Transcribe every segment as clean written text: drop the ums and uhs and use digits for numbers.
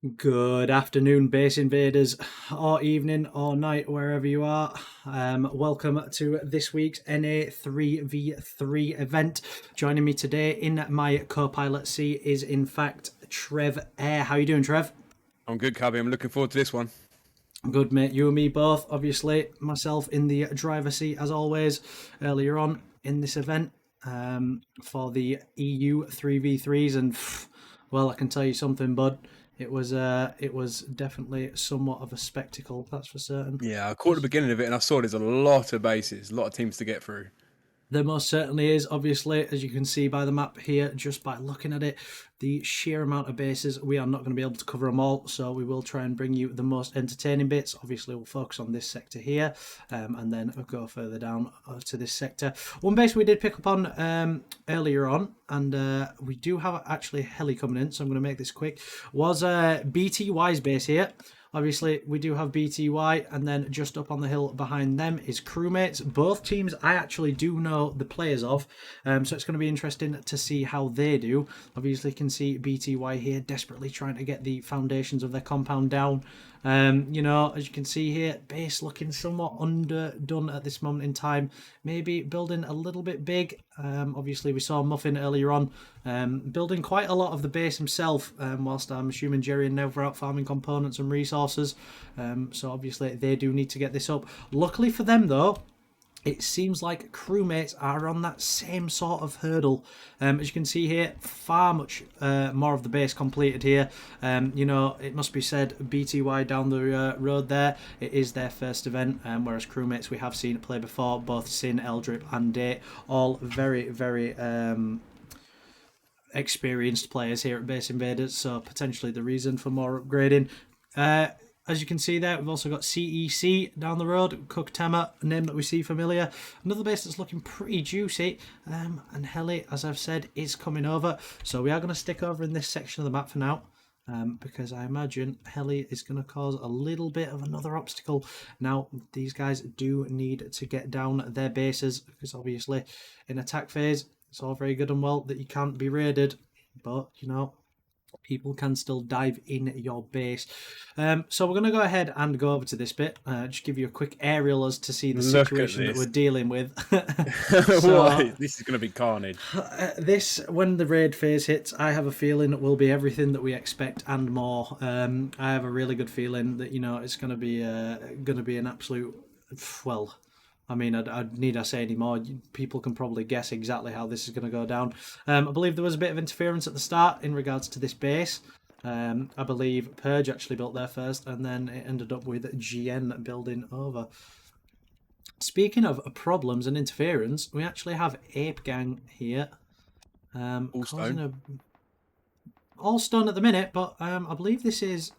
Good afternoon, Base Invaders, or evening, or night, wherever you are. Welcome to this week's NA 3v3 event. Joining me today in my co-pilot seat is, in fact, Trev Air. How you doing, Trev? I'm good, Cubby. I'm looking forward to this one. Good, mate. You and me both. Obviously, myself in the driver's seat, as always, earlier on in this event for the EU 3v3s. And, well, I can tell you something, bud. It was definitely somewhat of a spectacle, that's for certain. Yeah, I caught the beginning of it and I saw there's a lot of bases, a lot of teams to get through. There most certainly is, obviously, as you can see by the map here, just by looking at it, the sheer amount of bases, we are not going to be able to cover them all, so we will try and bring you the most entertaining bits. Obviously, we'll focus on this sector here, and then we'll go further down to this sector. One base we did pick up on earlier on, and we do have actually heli coming in, so I'm going to make this quick, was BTY's base here. Obviously, we do have BTY, and then just up on the hill behind them is Crewmates. Both teams I actually do know the players of, so it's going to be interesting to see how they do. Obviously, you can see BTY here desperately trying to get the foundations of their compound down. As you can see here, base looking somewhat underdone at this moment in time. Maybe building a little bit big. Obviously, we saw Muffin earlier on building quite a lot of the base himself, whilst I'm assuming Jerry and Nev were out farming components and resources. So obviously, they do need to get this up. Luckily for them, though, it seems like Crewmates are on that same sort of hurdle. As you can see here, far much more of the base completed here. It must be said, BTY down the road there, it is their first event, whereas Crewmates we have seen it play before, both Sin, Eldrip and Date, all very, very experienced players here at Base Invaders, so potentially the reason for more upgrading. As you can see there, we've also got CEC down the road, Cook Tema, a name that we see familiar. Another base that's looking pretty juicy, and Heli, as I've said, is coming over. So we are going to stick over in this section of the map for now, because I imagine Heli is going to cause a little bit of another obstacle. Now, these guys do need to get down their bases, because obviously in attack phase, it's all very good and well that you can't be raided, but, people can still dive in your base. So we're going to go ahead and go over to this bit. Just give you a quick aerial as to see the Look at situation that we're this. dealing with. What? This is going to be carnage. When the raid phase hits, I have a feeling it will be everything that we expect and more. I have a really good feeling that it's going to be an absolute, well, I mean, need I say any more? People can probably guess exactly how this is going to go down. I believe there was a bit of interference at the start in regards to this base. I believe Purge actually built there first, and then it ended up with GN building over. Speaking of problems and interference, we actually have Ape Gang here. All stone. All stone at the minute, but I believe this is,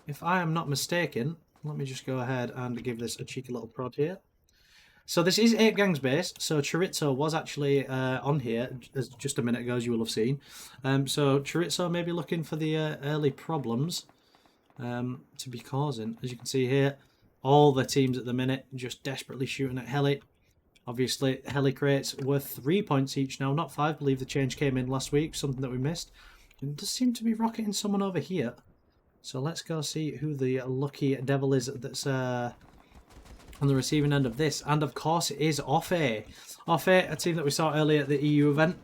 if I am not mistaken, let me just go ahead and give this a cheeky little prod here. So this is Ape Gang's base. So Chorizo was actually on here as just a minute ago, as you will have seen. So Chorizo may be looking for the early problems to be causing. As you can see here, all the teams at the minute just desperately shooting at Heli. Obviously, Heli crates worth 3 points each now, not 5. I believe the change came in last week, something that we missed. And it does seem to be rocketing someone over here. So let's go see who the lucky devil is that's on the receiving end of this. And of course it is Offe. Offe, a team that we saw earlier at the EU event.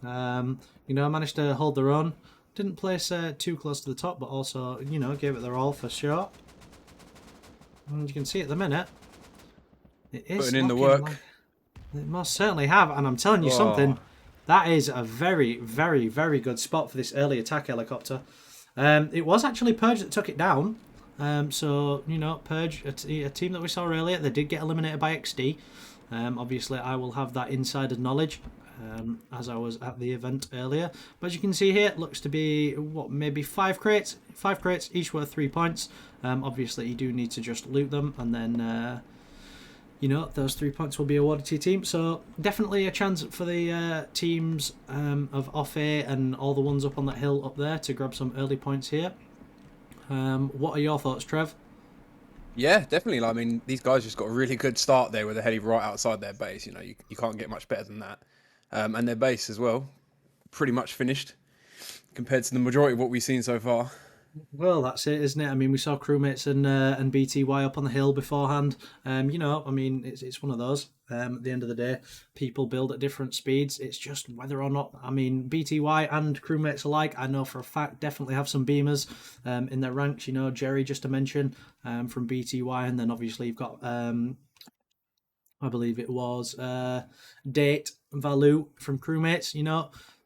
Managed to hold their own. Didn't place too close to the top, but also, gave it their all for sure. And you can see at the minute, it is Putting in the work. They most certainly have, and I'm telling you something, that is a very, very, very good spot for this early attack helicopter. It was actually Purge that took it down. Purge, a team that we saw earlier, they did get eliminated by XD. Obviously, I will have that insider knowledge, as I was at the event earlier. But as you can see here, it looks to be, maybe 5 crates? 5 crates, each worth 3 points. Obviously, you do need to just loot them, and then, those 3 points will be awarded to your team. So, definitely a chance for the teams of Offe and all the ones up on that hill up there to grab some early points here. What are your thoughts, Trev? Yeah, definitely. I mean, these guys just got a really good start there with a heli right outside their base. You can't get much better than that. And their base as well, pretty much finished compared to the majority of what we've seen so far. Well, that's it, isn't it? I mean, we saw crewmates and BTY up on the hill beforehand. I mean, it's one of those. At the end of the day, people build at different speeds. It's just whether or not. I mean, BTY and crewmates alike, I know for a fact, definitely have some beamers in their ranks. Jerry, just to mention, from BTY, and then obviously you've got I believe it was Date Valu from crewmates.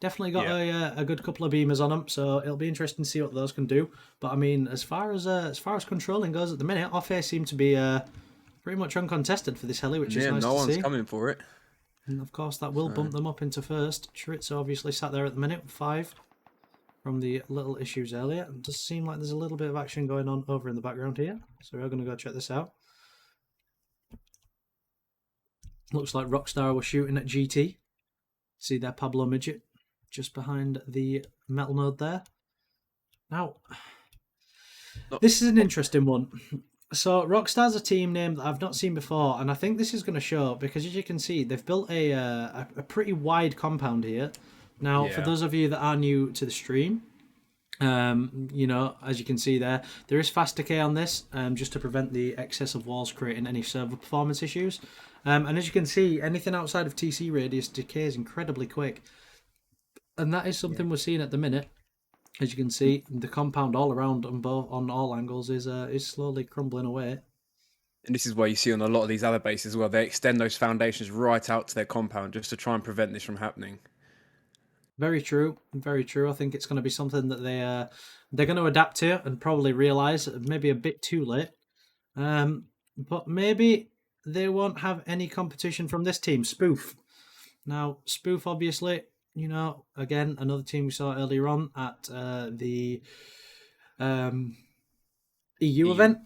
Definitely got Yeah. a good couple of beamers on them, so it'll be interesting to see what those can do. But I mean, as far as controlling goes at the minute, off air seem to be pretty much uncontested for this heli, which is Yeah, nice no to one's see. coming for it. And of course, that will So bump them up into first. Chorizo obviously sat there at the minute with 5 from the little issues earlier. It does seem like there's a little bit of action going on over in the background here, so we're going to go check this out. Looks like Rockstar were shooting at GT. See their Pablo Midget just behind the metal node there. Now, not, this is an interesting one. So, Rockstar's a team name that I've not seen before, and I think this is going to show because, as you can see, they've built a pretty wide compound here. Now, for yeah. those of you that are new to the stream, as you can see there is fast decay on this, just to prevent the excess of walls creating any server performance issues. And as you can see, anything outside of TC radius decays incredibly quick. And that is something we're seeing at the minute. As you can see, the compound all around on all angles is slowly crumbling away. And this is why you see on a lot of these other bases where they extend those foundations right out to their compound just to try and prevent this from happening. Very true, very true. I think it's going to be something that they're going to adapt to and probably realise maybe a bit too late. But maybe they won't have any competition from this team, Spoof. Now, Spoof, obviously, again, another team we saw earlier on at the EU event.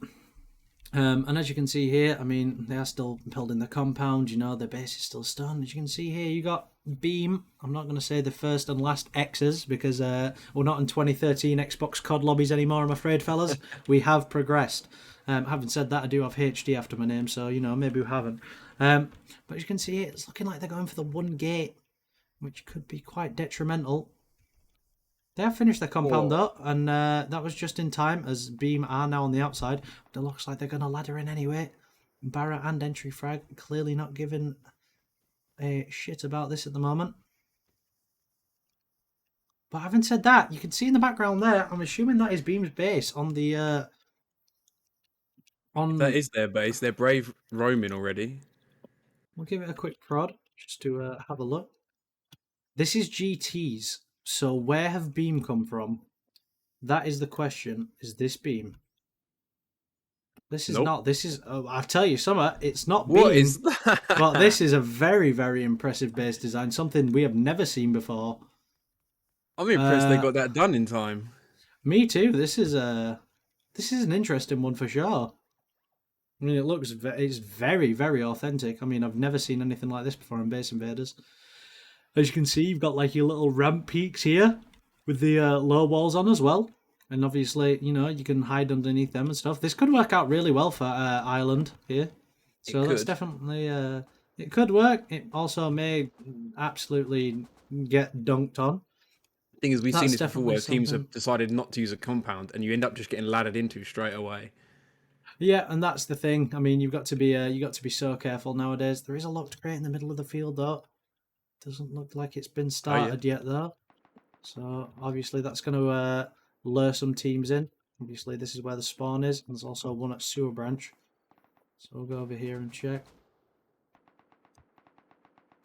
And as you can see here, I mean, they are still building the compound, their base is still stunned. As you can see here, you got Beam. I'm not going to say the first and last X's because we're not in 2013 Xbox COD lobbies anymore, I'm afraid, fellas. We have progressed. Having said that, I do have HD after my name, so, maybe we haven't. But as you can see here, it's looking like they're going for the one gate, which could be quite detrimental. They have finished their compound though, and that was just in time as Beam are now on the outside. But it looks like they're going to ladder in anyway. Barra and Entry Frag clearly not giving a shit about this at the moment. But having said that, you can see in the background there, I'm assuming that is Beam's base on the... That is their base. They're brave roaming already. We'll give it a quick prod just to have a look. This is GT's. So where have Beam come from? That is the question. Is this Beam? This is not. This is. I'll tell you something. It's not Beam. What is that? But this is a very, very impressive base design. Something we have never seen before. I'm impressed they got that done in time. Me too. This is an interesting one for sure. I mean, it's very, very authentic. I mean, I've never seen anything like this before in Base Invaders. As you can see, you've got like your little ramp peaks here with the low walls on as well. And obviously, you can hide underneath them and stuff. This could work out really well for Ireland here. So that's definitely... it could work. It also may absolutely get dunked on. The thing is, we've seen this before where something. teams have decided not to use a compound and you end up just getting laddered into straight away. Yeah, and that's the thing. I mean, you've got to be so careful nowadays. There is a locked crate in the middle of the field, though. Doesn't look like it's been started yet, though. So obviously that's going to lure some teams in. Obviously this is where the spawn is. And there's also one at Sewer Branch. So we'll go over here and check.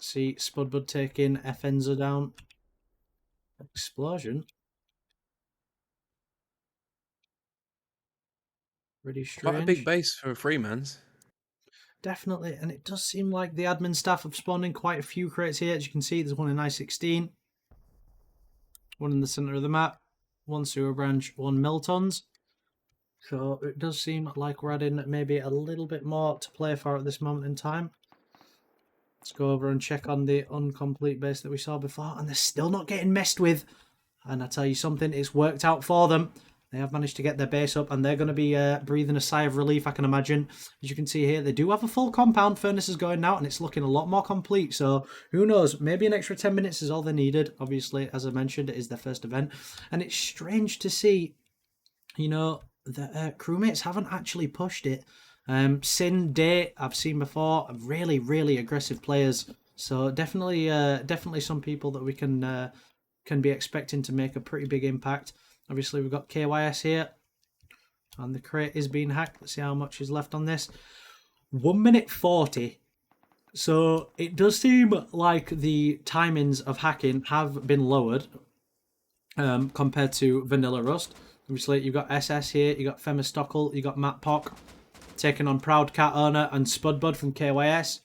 See Spudbud taking Fenza down. Explosion. Pretty strange. Quite a big base for a Freemans. Definitely, and it does seem like the admin staff have spawned in quite a few crates here. As you can see, there's one in I-16, one in the centre of the map, one Sewer Branch, one Miltons. So it does seem like we're adding maybe a little bit more to play for at this moment in time. Let's go over and check on the incomplete base that we saw before, and they're still not getting messed with. And I tell you something, it's worked out for them. They have managed to get their base up, and they're going to be breathing a sigh of relief, I can imagine. As you can see here, they do have a full compound. Furnace is going now, and it's looking a lot more complete. So who knows? Maybe an extra 10 minutes is all they needed. Obviously, as I mentioned, it is their first event. And it's strange to see, you know, the crewmates haven't actually pushed it. Sin, Day, I've seen before, really, really aggressive players. So definitely, definitely some people that we can be expecting to make a pretty big impact. Obviously, we've got KYS here, and the crate is being hacked. Let's see how much is left on this. 1 minute 40. So it does seem like the timings of hacking have been lowered compared to Vanilla Rust. Obviously, you've got SS here, you've got Femistockel, you've got Matt Pock taking on Proud Cat Owner and Spudbud from KYS.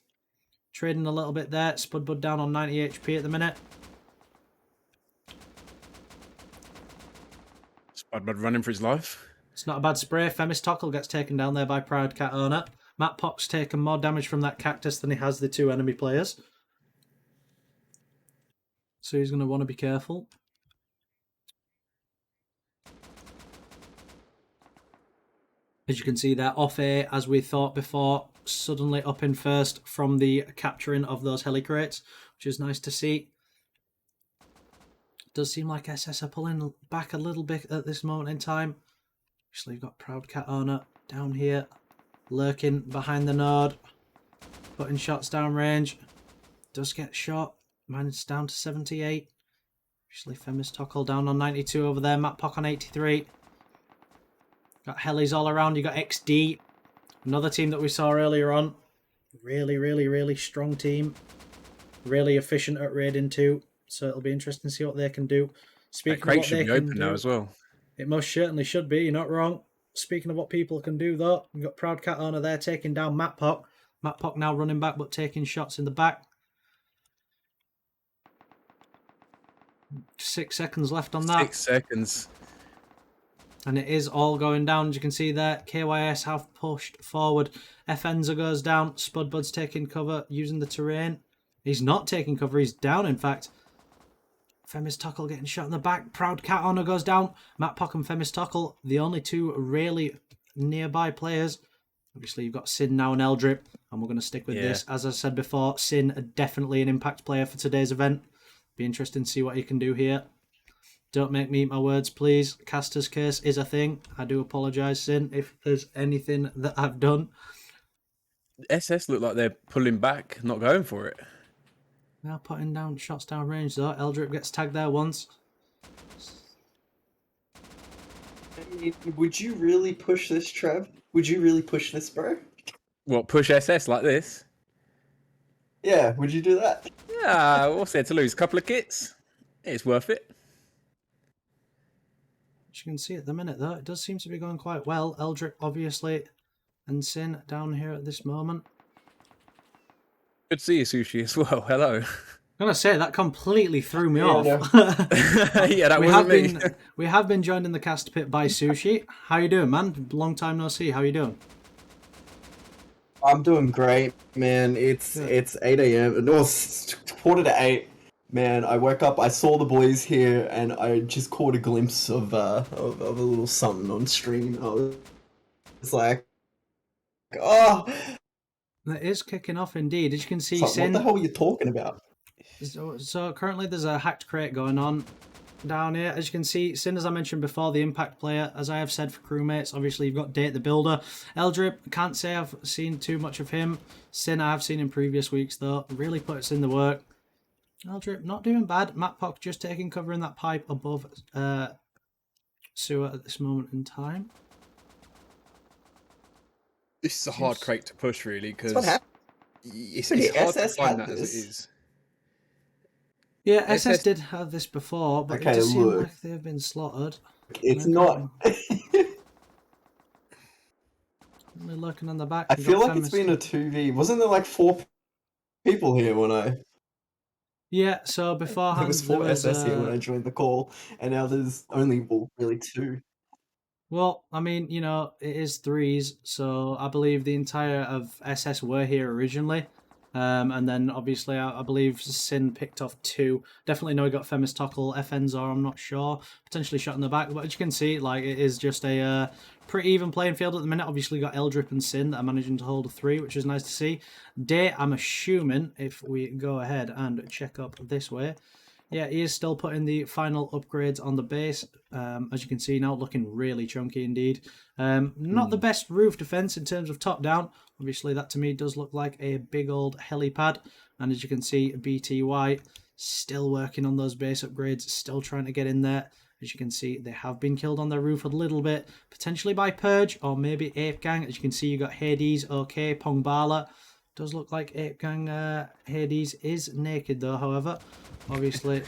Trading a little bit there. Spudbud down on 90 HP at the minute. Spudbud running for his life. It's not a bad spray. Femistockel gets taken down there by Proud Cat Owner. Matt Pock's taken more damage from that cactus than he has the two enemy players. So he's going to want to be careful. As you can see there, off A, as we thought before, suddenly up in first from the capturing of those heli crates, which is nice to see. It does seem like SS are pulling back a little bit at this moment in time. Actually, you've got Proud Cat Owner down here, lurking behind the node, putting shots down range. Does get shot. Mine's down to 78. Actually, Femistockel down on 92 over there. Matt Pock on 83. Got helis all around. You got XD, another team that we saw earlier on. Really, really, really strong team. Really efficient at raiding too. So it'll be interesting to see what they can do. Speaking that crate of what should they be open now as well. It most certainly should be. You're not wrong. Speaking of what people can do, though, you've got Proud Cat Owner there taking down Matt Pock. Matt Pock now running back, but taking shots in the back. 6 seconds left on that. 6 seconds. And it is all going down, as you can see there. KYS have pushed forward. Fenza goes down. Spudbud's taking cover using the terrain. He's not taking cover. He's down, in fact. Femistockel getting shot in the back. Proud Cat Owner goes down. Matt Pock and Femistockel, the only two really nearby players. Obviously, you've got Sin now and Eldrip, and we're going to stick with this. As I said before, Sin definitely an impact player for today's event. Be interesting to see what he can do here. Don't make me eat my words, please. Caster's Curse is a thing. I do apologise, Sin, if there's anything that I've done. SS look like they're pulling back, not going for it. Now putting down shots down range, though. Eldrip gets tagged there once. I mean, would you really push this, Trev? Would you really push this, bro? What, push SS like this? Yeah, would you do that? Yeah, what's there to lose? A couple of kits? It's worth it. As you can see at the minute, though, it does seem to be going quite well. Eldrip, obviously, and Sin down here at this moment. Good to see you, Sushi, as well. Hello. I'm going to say, that completely threw me off. Yeah, that wasn't me. We have been joined in the cast pit by Sushi. How you doing, man? Long time no see. How you doing? I'm doing great, man. It's 8 a.m. No, it's 7:45. Man, I woke up, I saw the boys here, and I just caught a glimpse of a little something on stream. I was like, oh! It is kicking off indeed. As you can see, What Sin... the hell are you talking about? So currently there's a hacked crate going on down here. As you can see, Sin, as I mentioned before, the impact player, as I have said for crewmates, obviously you've got Date the Builder. Eldrip, can't say I've seen too much of him. Sin, I have seen in previous weeks, though. Really puts in the work. Eldrip, not doing bad. Matt Pock just taking cover in that pipe above sewer at this moment in time. This is a hard crate to push, really, because it's hard to find that as it is. Yeah, SS did have this before, but it does seem like they've been slaughtered. It's not. Only looking on the back. I feel like it's been a 2v. Wasn't there like 4 people here when I... Yeah, so beforehand there was 4 SS here when I joined the call, and now there's only really 2. Well, I mean, you know, it is 3s, so I believe the entire of SS were here originally. And then obviously I believe Sin picked off 2. Definitely know he got Femistockel, Fenzor, I'm not sure. Potentially shot in the back, but as you can see, like, it is just a pretty even playing field at the minute. Obviously got Eldrip and Sin that are managing to hold a 3, which is nice to see. Day, I'm assuming, if we go ahead and check up this way, Yeah, he is still putting the final upgrades on the base. As you can see now, looking really chunky indeed. Not the best roof defense in terms of top down. Obviously, that to me does look like a big old helipad. And as you can see, BTY still working on those base upgrades, still trying to get in there. As you can see, they have been killed on their roof a little bit, potentially by Purge or maybe Ape Gang. As you can see, you got Hades, okay, Pongbala. Does look like Ape Gang Hades is naked though, however. Obviously,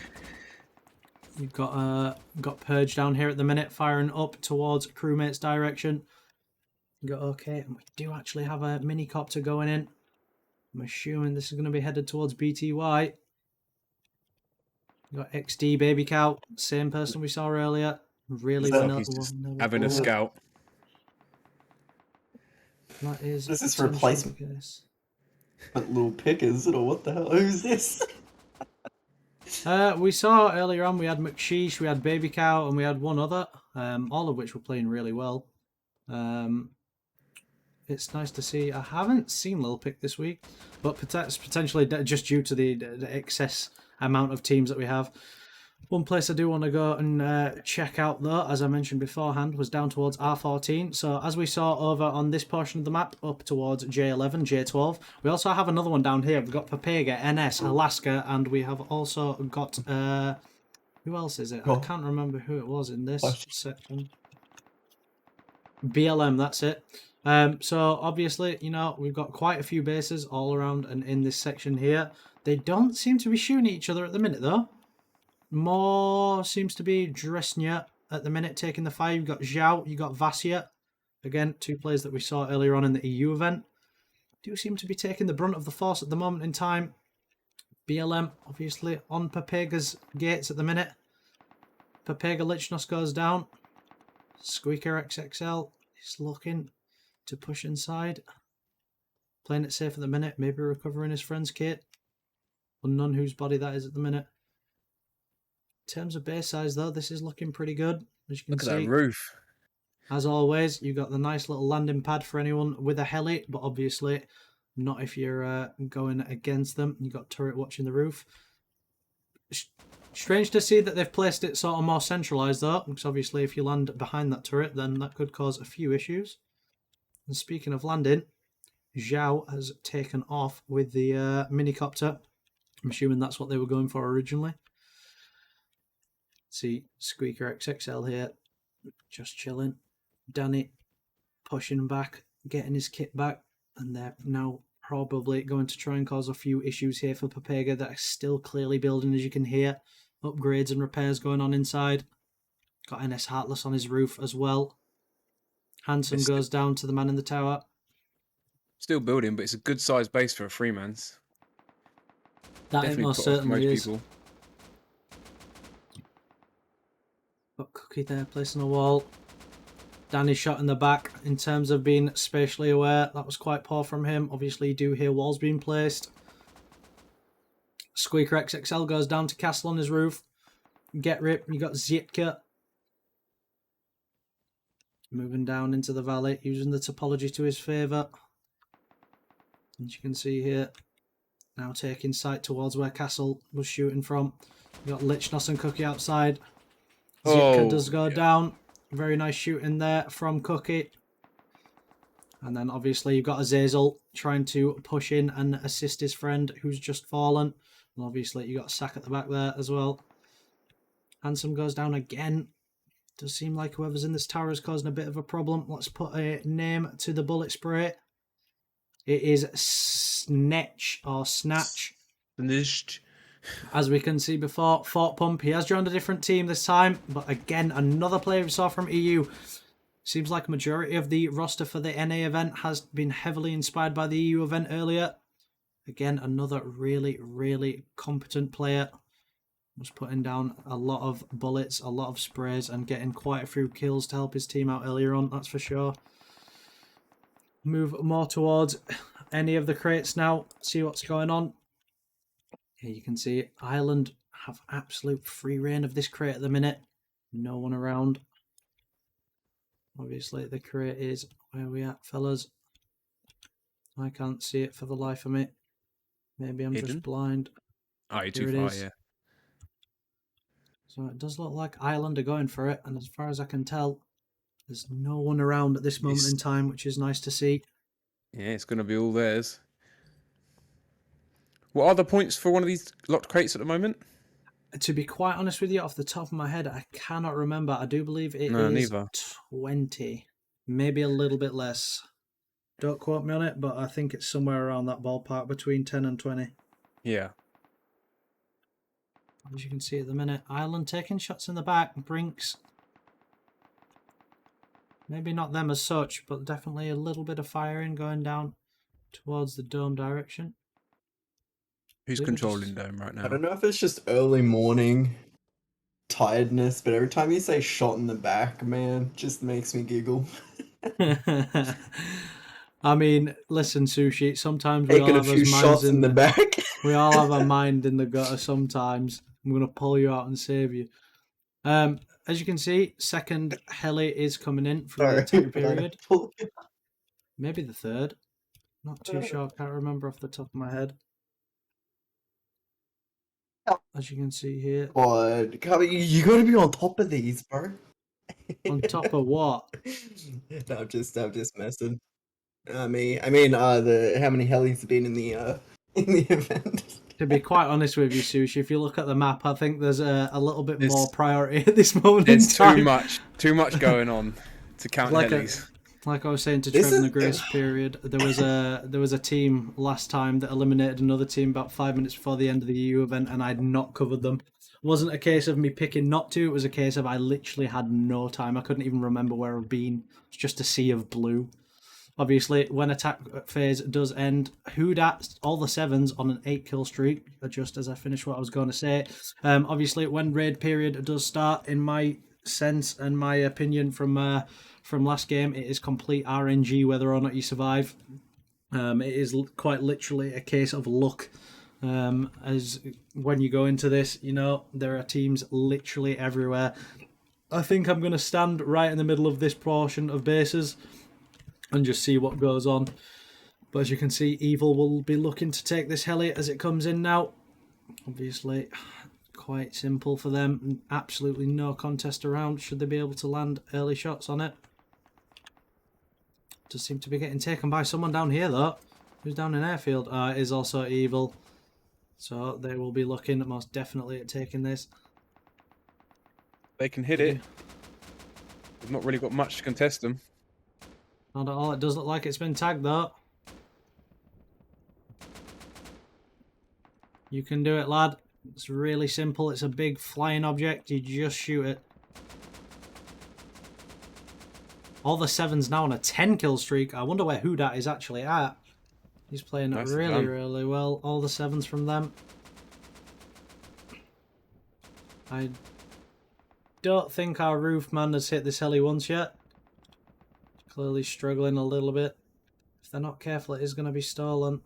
you've got Purge down here at the minute, firing up towards crewmate's direction. You got okay, and we do actually have a mini copter going in. I'm assuming this is going to be headed towards BTY. You got XD Baby Cow, same person we saw earlier. Really That- He's just having a scout. That is This is potentially replacement. the case. Little pickers, or what the hell? Who's this? We saw earlier on we had McSheesh, we had Baby Cow, and we had one other, all of which were playing really well. It's nice to see. I haven't seen Lil Pick this week, but potentially just due to the excess amount of teams that we have. One place I do want to go and check out, though, as I mentioned beforehand, was down towards R14. So as we saw over on this portion of the map, up towards J11, J12, we also have another one down here. We've got Papega, NS, Alaska, and we have also got... who else is it? I can't remember who it was in this section. BLM, that's it. So obviously, you know, we've got quite a few bases all around and in this section here. They don't seem to be shooting each other at the minute, though. More seems to be Dresnya at the minute taking the fire. You've got Zhao, you've got Vasya. Again, two players that we saw earlier on in the EU event. Do seem to be taking the brunt of the force at the moment in time. BLM, obviously, on Papega's gates at the minute. Papega Lichnos goes down. Squeaker XXL is looking to push inside. Playing it safe at the minute. Maybe recovering his friend's kit. Unknown whose body that is at the minute. In terms of base size, though, this is looking pretty good. As you can Look at see, that roof. as always, you've got the nice little landing pad for anyone with a heli, but obviously not if you're going against them. You've got turret watching the roof. Strange to see that they've placed it sort of more centralised, though, because obviously if you land behind that turret, then that could cause a few issues. And speaking of landing, Zhao has taken off with the minicopter. I'm assuming that's what they were going for originally. See Squeaker XXL here, just chilling. Danny pushing back, getting his kit back, and they're now probably going to try and cause a few issues here for Papega that are still clearly building, as you can hear. Upgrades and repairs going on inside. Got NS Heartless on his roof as well. Handsome goes down to the man in the tower. Still building, but it's a good sized base for a Freeman's. That it most certainly is. People. Got Cookie there placing a wall. Danny shot in the back in terms of being spatially aware. That was quite poor from him. Obviously, you do hear walls being placed. Squeaker XXL goes down to Castle on his roof. Get Rip, you got Zietka. Moving down into the valley, using the topology to his favour. As you can see here, now taking sight towards where Castle was shooting from. You got Lichnos and Cookie outside. Zietka does go down. Very nice shooting there from Cookie. And then obviously you've got Azazel trying to push in and assist his friend who's just fallen. And obviously you got Sack at the back there as well. Handsome goes down again. Does seem like whoever's in this tower is causing a bit of a problem. Let's put a name to the bullet spray. It is Snatch or Snatch. Snitched. As we can see before, Fort Pump, he has joined a different team this time. But again, another player we saw from EU. Seems like a majority of the roster for the NA event has been heavily inspired by the EU event earlier. Again, another really, really competent player. Was putting down a lot of bullets, a lot of sprays, and getting quite a few kills to help his team out earlier on, that's for sure. Move more towards any of the crates now, see what's going on. Here you can see Ireland have absolute free reign of this crate at the minute. No one around. Obviously, the crate is where we at, fellas. I can't see it for the life of me. Maybe I'm just blind. Oh, you're Here too it far, is. yeah. So it does look like Ireland are going for it, and as far as I can tell, there's no one around at this moment in time, which is nice to see. Yeah, it's going to be all theirs. What are the points for one of these locked crates at the moment? To be quite honest with you, off the top of my head, I cannot remember. I do believe it No, is neither. 20, maybe a little bit less. Don't quote me on it, but I think it's somewhere around that ballpark, between 10 and 20. Yeah. As you can see at the minute, Ireland taking shots in the back. Brinks, maybe not them as such, but definitely a little bit of firing going down towards the dome direction. Who's Believe it controlling just- Dome right I now? don't know if it's just early morning tiredness, but every time you say shot in the back, man, just makes me giggle. I mean, listen, Sushi, sometimes we all Taking a have few those minds shots in the back. we all have a mind in the gutter sometimes. I'm going to pull you out and save you. As you can see, second heli is coming in for the Sorry, attack but I period. pull- Maybe the third. Not too sure. Can't remember off the top of my head. As you can see here. God, you gotta be on top of these, bro. On top of what? No, I'm just messing. I mean, the how many helis have been in the event? To be quite honest with you, Sushi, if you look at the map, I think there's a little bit There's- more priority at this moment in There's time. too much going on to count Like helis. Like I was saying to This Trevor in the is- grace period, there was a team last time that eliminated another team about 5 minutes before the end of the EU event, and I'd not covered them. It wasn't a case of me picking not to, it was a case of I literally had no time. I couldn't even remember where I've been. It's just a sea of blue. Obviously, when attack phase does end, Hudat, all the sevens on an 8-kill streak, just as I finish what I was going to say. Obviously, when raid period does start, in my sense and my opinion from last game, it is complete RNG whether or not you survive. It is quite literally a case of luck. As when you go into this, you know, there are teams literally everywhere. I think I'm going to stand right in the middle of this portion of bases and just see what goes on. But as you can see, Evil will be looking to take this heli as it comes in now. Obviously, quite simple for them. Absolutely no contest around. Should they be able to land early shots on it? Does seem to be getting taken by someone down here, though. Who's down in airfield? It is also Evil. So they will be looking most definitely at taking this. They can hit it. They've not really got much to contest them. Not at all. It does look like it's been tagged, though. You can do it, lad. It's really simple. It's a big flying object. You just shoot it. All the sevens now on a 10-kill streak. I wonder where Hudat is actually at. He's playing it Nicely really, done. really well. All the sevens from them. I don't think our roof man has hit this heli once yet. Clearly struggling a little bit. If they're not careful, it is going to be stolen.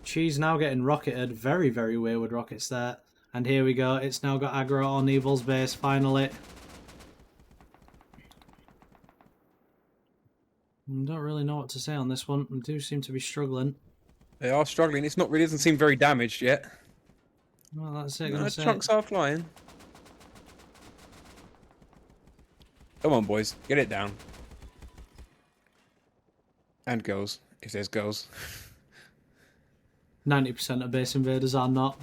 Cheese now getting rocketed. Very, very wayward rockets there. And here we go. It's now got aggro on Evil's base, finally. I don't really know what to say on this one. They do seem to be struggling. They are struggling. It's not really doesn't seem very damaged yet. Well, that's it. No, Gonna say. chunks are flying. Come on, boys, get it down. And girls, if there's girls. 90% of base invaders are not.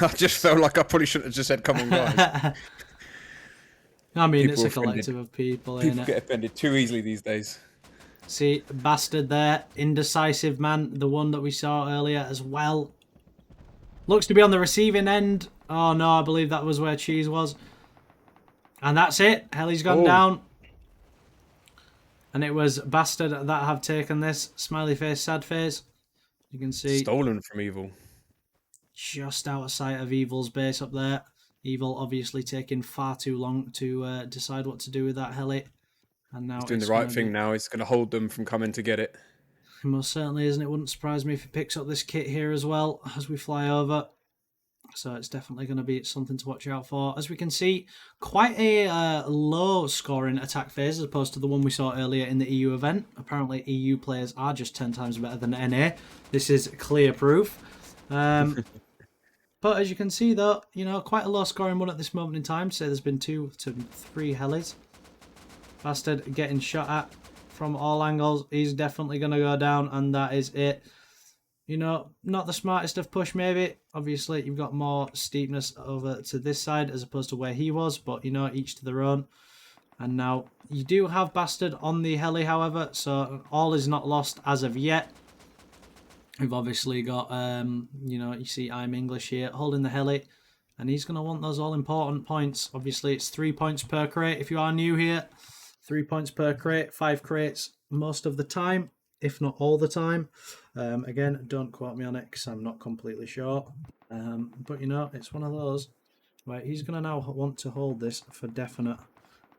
I just felt like I probably shouldn't have just said, "Come on, guys." I mean, People it's a are offended. collective of people, People ain't get it? offended too easily these days. See, bastard there, indecisive man, the one that we saw earlier as well. Looks to be on the receiving end. Oh no, I believe that was where Cheese was. And that's it. Heli's gone Oh. down. And it was Bastard that have taken this. Smiley face, sad face. You can see Stolen from Evil. just out of sight of Evil's base up there. Evil obviously taking far too long to decide what to do with that heli. And now He's doing the it's right gonna thing be- now. He's going to hold them from coming to get it. Most certainly isn't. It wouldn't surprise me if he picks up this kit here as well as we fly over. So it's definitely going to be something to watch out for. As we can see, quite a low-scoring attack phase as opposed to the one we saw earlier in the EU event. Apparently, EU players are just 10 times better than NA. This is clear proof. But as you can see, though, you know, quite a low-scoring one at this moment in time. So there's been 2 to 3 helis. Bastard getting shot at from all angles. He's definitely going to go down, and that is it. You know, not the smartest of push, maybe. Obviously, you've got more steepness over to this side as opposed to where he was, but, you know, each to their own. And now, you do have Bastard on the heli, however, so all is not lost as of yet. We've obviously got, you know, you see I'm English here, holding the heli, and he's going to want those all-important points. Obviously, it's 3 points per crate if you are new here. 3 points per crate, 5 crates most of the time, if not all the time. Again, don't quote me on it because I'm not completely sure. But, you know, it's one of those. Right, he's going to now want to hold this for definite.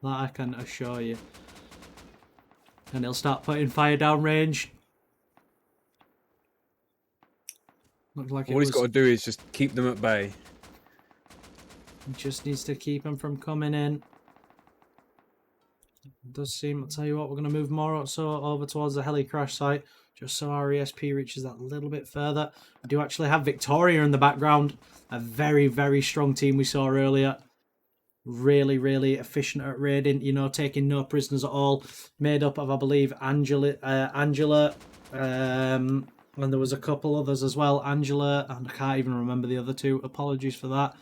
That I can assure you. And he'll start putting fire down range. Looks like All he's got to do is just keep them at bay. He just needs to keep them from coming in. It does seem, I'll tell you what, we're going to move more so over towards the heli crash site, just so our ESP reaches that little bit further. We do actually have Victoria in the background, a very, very strong team we saw earlier. Really, really efficient at raiding, you know, taking no prisoners at all. Made up of, I believe, Angela, and there was a couple others as well. Angela, and I can't even remember the other two. Apologies for that.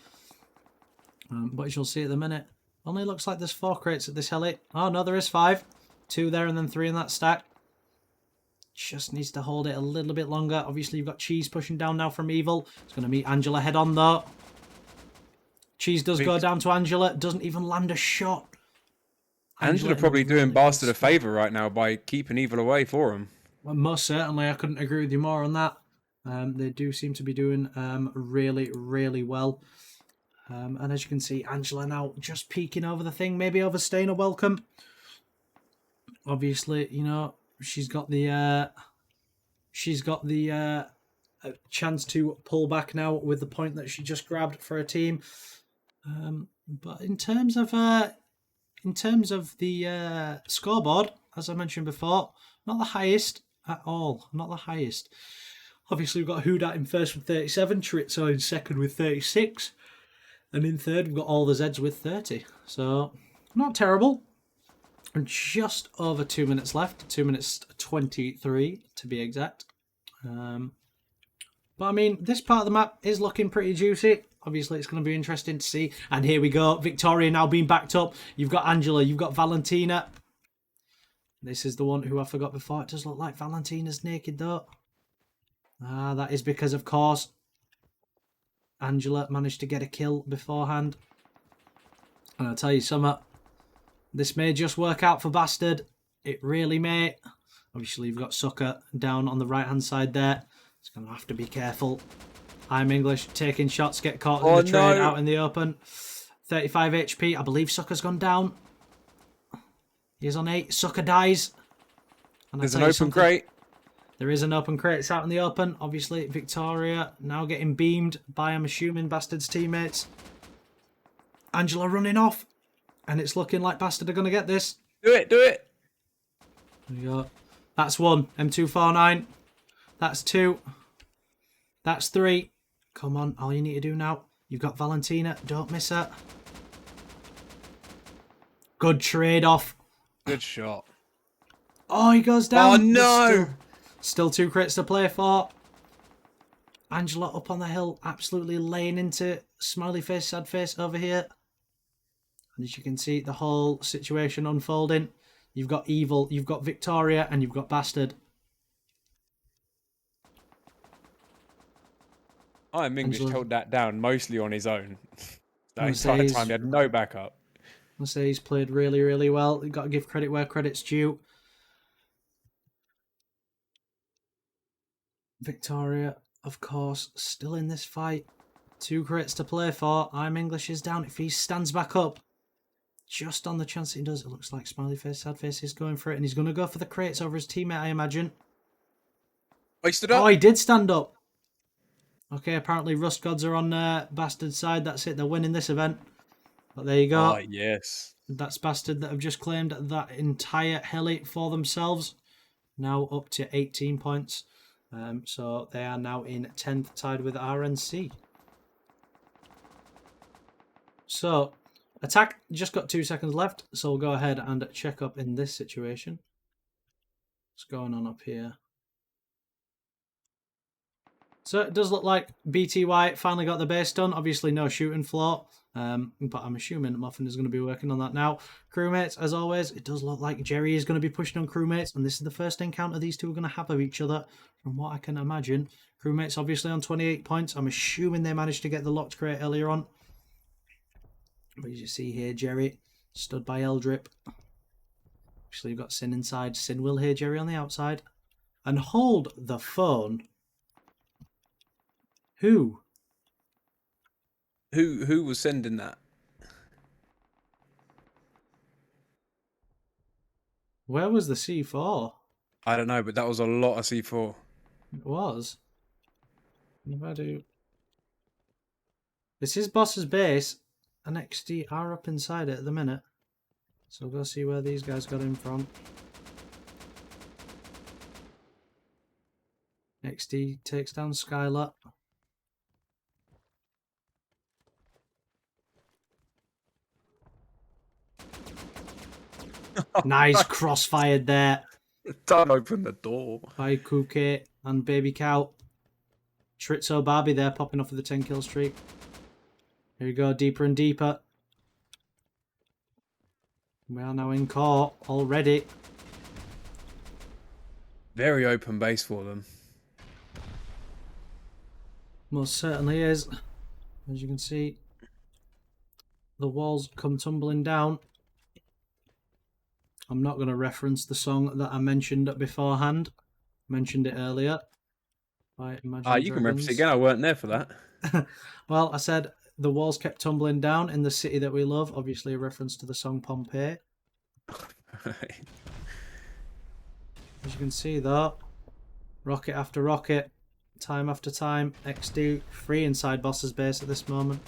But as you'll see at the minute, only looks like there's 4 crates at this heli. Oh, no, there is 5. 2 there and then 3 in that stack. Just needs to hold it a little bit longer. Obviously, you've got Cheese pushing down now from Evil. It's going to meet Angela head on, though. Cheese does go down to Angela. Doesn't even land a shot. Angela probably doing Bastard a favour right now by keeping Evil away for him. Well, most certainly. I couldn't agree with you more on that. They do seem to be doing really, really well. And as you can see, Angela now just peeking over the thing, maybe overstaying a welcome. Obviously, you know, she's got the chance to pull back now with the point that she just grabbed for her team. But in terms of the scoreboard, as I mentioned before, not the highest at all. Not the highest. Obviously, we've got Hudat in first with 37, Chorizo in second with 36. And in third, we've got all the Zeds with 30. So, not terrible. And just over 2 minutes left. 2 minutes 23 to be exact. But I mean, this part of the map is looking pretty juicy. Obviously, it's going to be interesting to see. And here we go. Victoria now being backed up. You've got Angela. You've got Valentina. This is the one who I forgot before. It does look like Valentina's naked, though. Ah, that is because, of course, Angela managed to get a kill beforehand. And I'll tell you something. This may just work out for Bastard. It really may. Obviously, you've got Sucker down on the right-hand side there. It's going to have to be careful. I'm English, taking shots, get caught in the trade out in the open. 35 HP. I believe Sucker's gone down. He's on 8. Sucker dies. And there's an open crate. There is an open crate. It's out in the open. Obviously, Victoria now getting beamed by, I'm assuming, Bastard's teammates. Angela running off. And it's looking like Bastard are going to get this. Do it, do it. There we go. That's 1. M249. That's 2. That's 3. Come on. All you need to do now. You've got Valentina. Don't miss her. Good trade off. Good shot. Oh, he goes down. Oh, no. Still 2 crits to play for. Angela up on the hill, absolutely laying into smiley face, sad face over here. And as you can see, the whole situation unfolding. You've got Evil, you've got Victoria, and you've got Bastard. I'm English held that down mostly on his own. That say entire time he had no backup. I say he's played really, really well. You've got to give credit where credit's due. Victoria, of course, still in this fight. 2 crits to play for. I'm English is down. If he stands back up, just on the chance he does, it looks like smiley face, sad face is going for it. And he's going to go for the crates over his teammate, I imagine. Oh, he stood up? Oh, he did stand up. Okay, apparently Rust Gods are on Bastard's side. That's it. They're winning this event. But there you go. Oh, yes. That's Bastard that have just claimed that entire heli for themselves. Now up to 18 points. So they are now in 10th, tied with RNC. So, attack just got 2 seconds left. So we'll go ahead and check up in this situation. What's going on up here? So it does look like BTY finally got the base done. Obviously no shooting floor, but I'm assuming Muffin is going to be working on that now. Crewmates, as always, it does look like Jerry is going to be pushing on crewmates, and this is the first encounter these two are going to have of each other, from what I can imagine. Crewmates obviously on 28 points. I'm assuming they managed to get the locked crate earlier on. But as you see here, Jerry stood by Eldrip. Actually, you've got Sin inside. Sin will hear Jerry on the outside. And hold the phone. Who? Who was sending that? Where was the C4? I don't know, but that was a lot of C4. It was. If I do... This is Boss's base, and XD are up inside it at the minute. So we'll go see where these guys got in from. XD takes down Skylar. Nice crossfired there Don't open the door. by Kuke and Baby Cow. Tritzo Barbie there popping off with a 10 kill streak. Here we go, deeper and deeper. We are now in court already. Very open base for them. Most certainly is. As you can see, the walls come tumbling down. I'm not going to reference the song that I mentioned beforehand. Mentioned it earlier. By Imagine You can reference it Dragons. again. I weren't there for that. Well, I said the walls kept tumbling down in the city that we love. Obviously a reference to the song Pompeii. As you can see though, rocket after rocket, time after time, XD free inside Boss's base at this moment.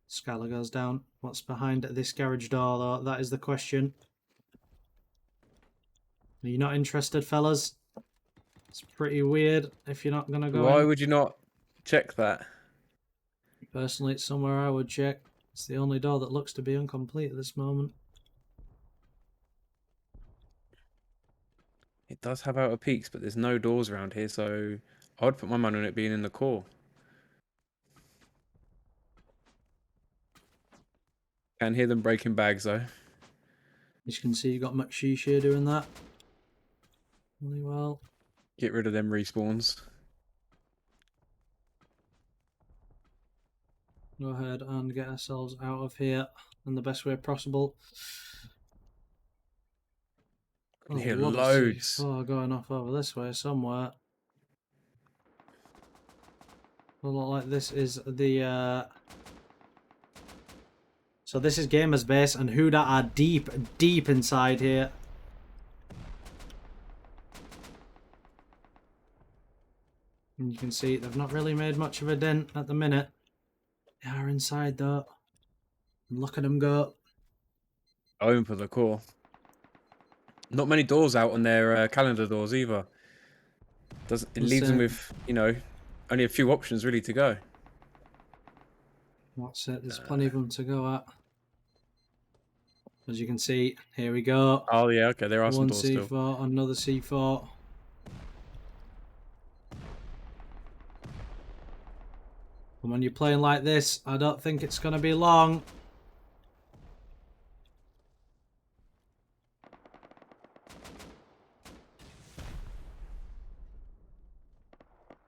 Skylar goes down. What's behind this garage door though? That is the question. Are you not interested, fellas? It's pretty weird if you're not going to go Why in. would you not check that? Personally, it's somewhere I would check. It's the only door that looks to be incomplete at this moment. It does have outer peaks, but there's no doors around here, so I'd put my money on it being in the core. Can hear them breaking bags though. As you can see, you got McSheesh here doing that. Really well. Get rid of them respawns. Go ahead and get ourselves out of here in the best way possible. Can hear what a loads. C4 going off over this way somewhere. Will look like this is the so this is Gamer's base, and Huda are deep, deep inside here. And you can see they've not really made much of a dent at the minute. They are inside though. And look at them go. Going for the core. Not many doors out on their calendar doors either. It leaves them with, you know, only a few options really to go. What's it? There's plenty of them to go at. As you can see, here we go. Oh yeah, okay, there are some One doors C4, still. another C4. And when you're playing like this, I don't think it's going to be long.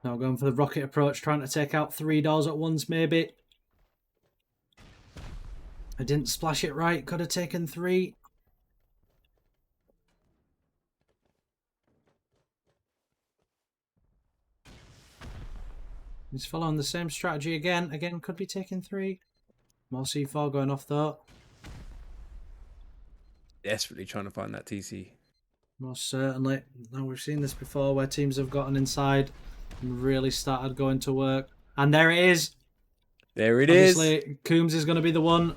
Now going for the rocket approach, trying to take out 3 doors at once maybe. I didn't splash it right, could have taken 3. He's following the same strategy again. Again, could be taking 3. More C4 going off though. Desperately trying to find that TC. Most certainly. Now we've seen this before where teams have gotten inside Really started going to work. And there it is. There it is. Obviously, Coombs is going to be the one.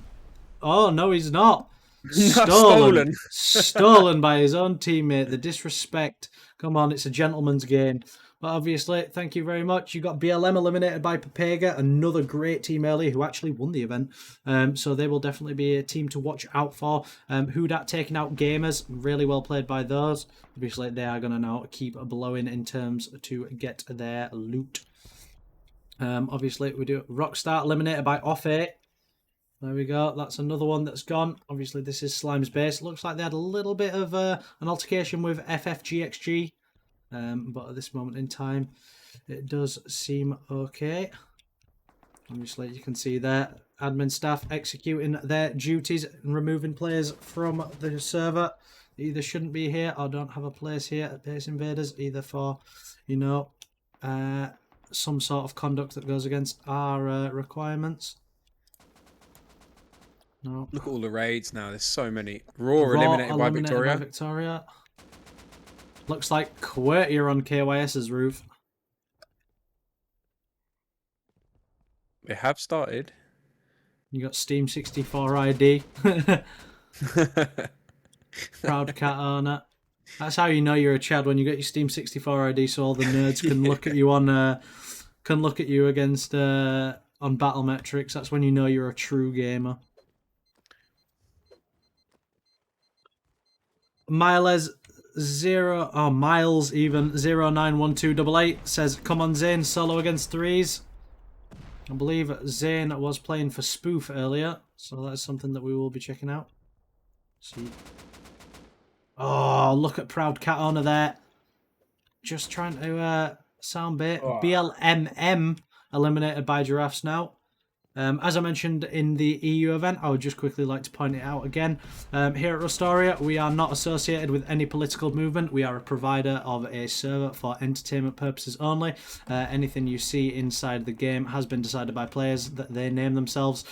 Oh, no, he's not. Stolen. Stolen by his own teammate. The disrespect. Come on, it's a gentleman's game. But obviously, thank you very much. You got BLM eliminated by Papega, another great team early who actually won the event. So they will definitely be a team to watch out for. Hudat taking out Gamers. Really well played by those. Obviously, they are going to now keep blowing in terms to get their loot. Obviously, we do Rockstar eliminated by Off 8. There we go. That's another one that's gone. Obviously, this is Slime's base. Looks like they had a little bit of an altercation with FFGXG. But at this moment in time, it does seem okay. Obviously, you can see there, admin staff executing their duties and removing players from the server. They either shouldn't be here or don't have a place here at Base Invaders, either for, you know, some sort of conduct that goes against our requirements. No. Look at all the raids now. There's so many. Raw eliminated by Victoria. Looks like QWERTY on KYS's roof. They have started. You got Steam 64 ID. Proud cat owner. That's how you know you're a Chad, when you get your Steam 64 ID, so all the nerds can look at you on against on battle metrics. That's when you know you're a true gamer. Miles even 091288 says, come on Zane, solo against threes. I believe Zane was playing for Spoof earlier, so that's something that we will be checking out. See. Oh, look at Proud Cat Owner there. Just trying to sound bait. Oh. BLMM eliminated by Giraffes now. As I mentioned in the EU event, I would just quickly like to point it out again. Here at Rustoria, we are not associated with any political movement. We are a provider of a server for entertainment purposes only. Anything you see inside the game has been decided by players that they name themselves.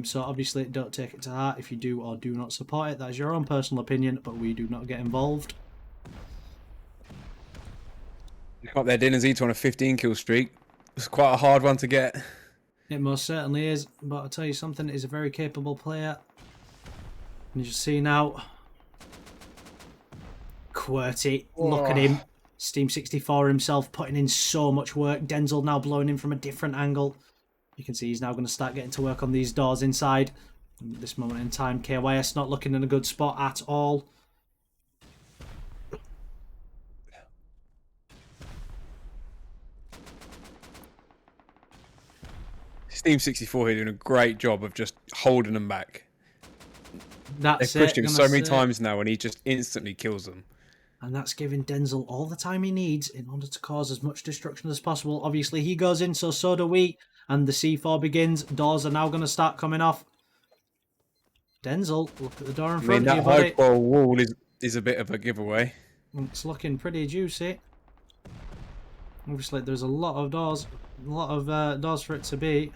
So obviously, don't take it to heart if you do or do not support it. That is your own personal opinion, but we do not get involved. Got their dinners eat on a 15 kill streak. It's quite a hard one to get. It most certainly is, but I'll tell you something, he's a very capable player. And you just see now, QWERTY, look at him. Steam 64 himself putting in so much work. Denzel now blowing in from a different angle. You can see he's now going to start getting to work on these doors inside. And at this moment in time, KYS not looking in a good spot at all. Steam 64 here doing a great job of just holding them back. They've pushed him so many times now and he just instantly kills them. And that's giving Denzel all the time he needs in order to cause as much destruction as possible. Obviously, he goes in, so do we. And the C4 begins. Doors are now going to start coming off. Denzel, look at the door in front of you, buddy. That high wall is a bit of a giveaway. It's looking pretty juicy. Obviously, there's a lot of doors. A lot of doors for it to be.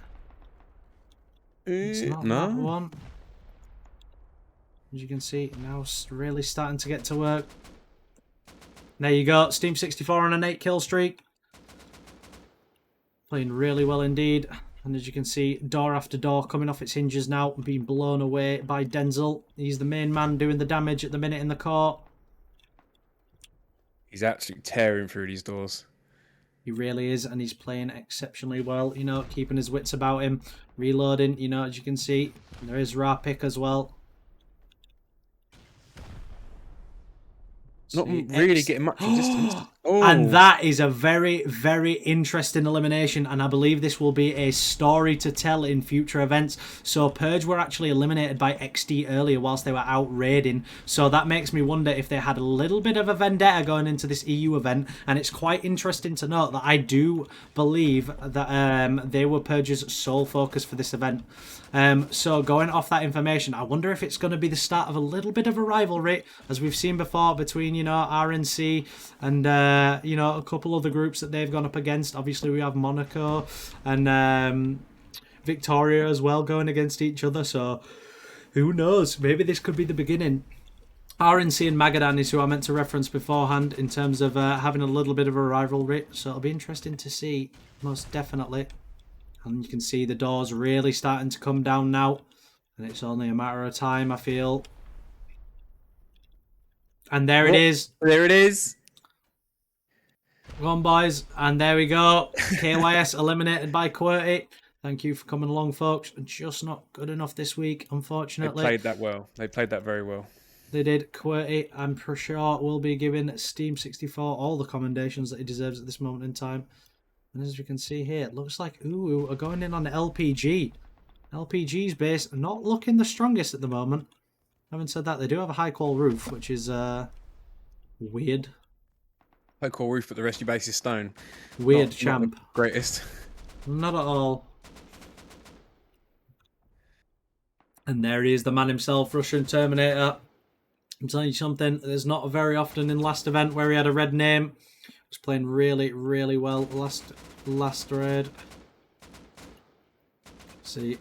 It's not that one. As you can see, now it's really starting to get to work. There you go. Steam 64 on an 8 kill streak. Playing really well indeed. And as you can see, door after door coming off its hinges now and being blown away by Denzel. He's the main man doing the damage at the minute in the court. He's absolutely tearing through these doors. He really is, and he's playing exceptionally well, you know, keeping his wits about him, reloading, you know, as you can see. There is raw pick as well. Not really getting much resistance. Oh. And that is a very, very interesting elimination, and I believe this will be a story to tell in future events. So Purge were actually eliminated by XD earlier whilst they were out raiding, so that makes me wonder if they had a little bit of a vendetta going into this EU event. And it's quite interesting to note that I do believe that they were Purge's sole focus for this event. So going off that information, I wonder if it's going to be the start of a little bit of a rivalry, as we've seen before, between, you know, RNC and you know, a couple other groups that they've gone up against. Obviously we have Monaco and Victoria as well going against each other, so who knows, maybe this could be the beginning RNC and Magadan is who I meant to reference beforehand in terms of having a little bit of a rivalry. So it'll be interesting to see, most definitely. And you can see the doors really starting to come down now. And it's only a matter of time, I feel. And there it is. There it is. Go on, boys. And there we go. KYS eliminated by QWERTY. Thank you for coming along, folks. Just not good enough this week, unfortunately. They played that well. They played that very well. They did. QWERTY, I'm for sure, will be giving Steam 64 all the commendations that he deserves at this moment in time. And as you can see here, it looks like are going in on the LPG. LPG's base not looking the strongest at the moment. Having said that, they do have a high qual roof, which is weird. High core roof, but the rest of your base is stone. Weird, not champ. the greatest. Not at all. And there he is, the man himself, Russian Terminator. I'm telling you something, there's not very often in last event where he had a red name. He was playing really, really well last raid. See,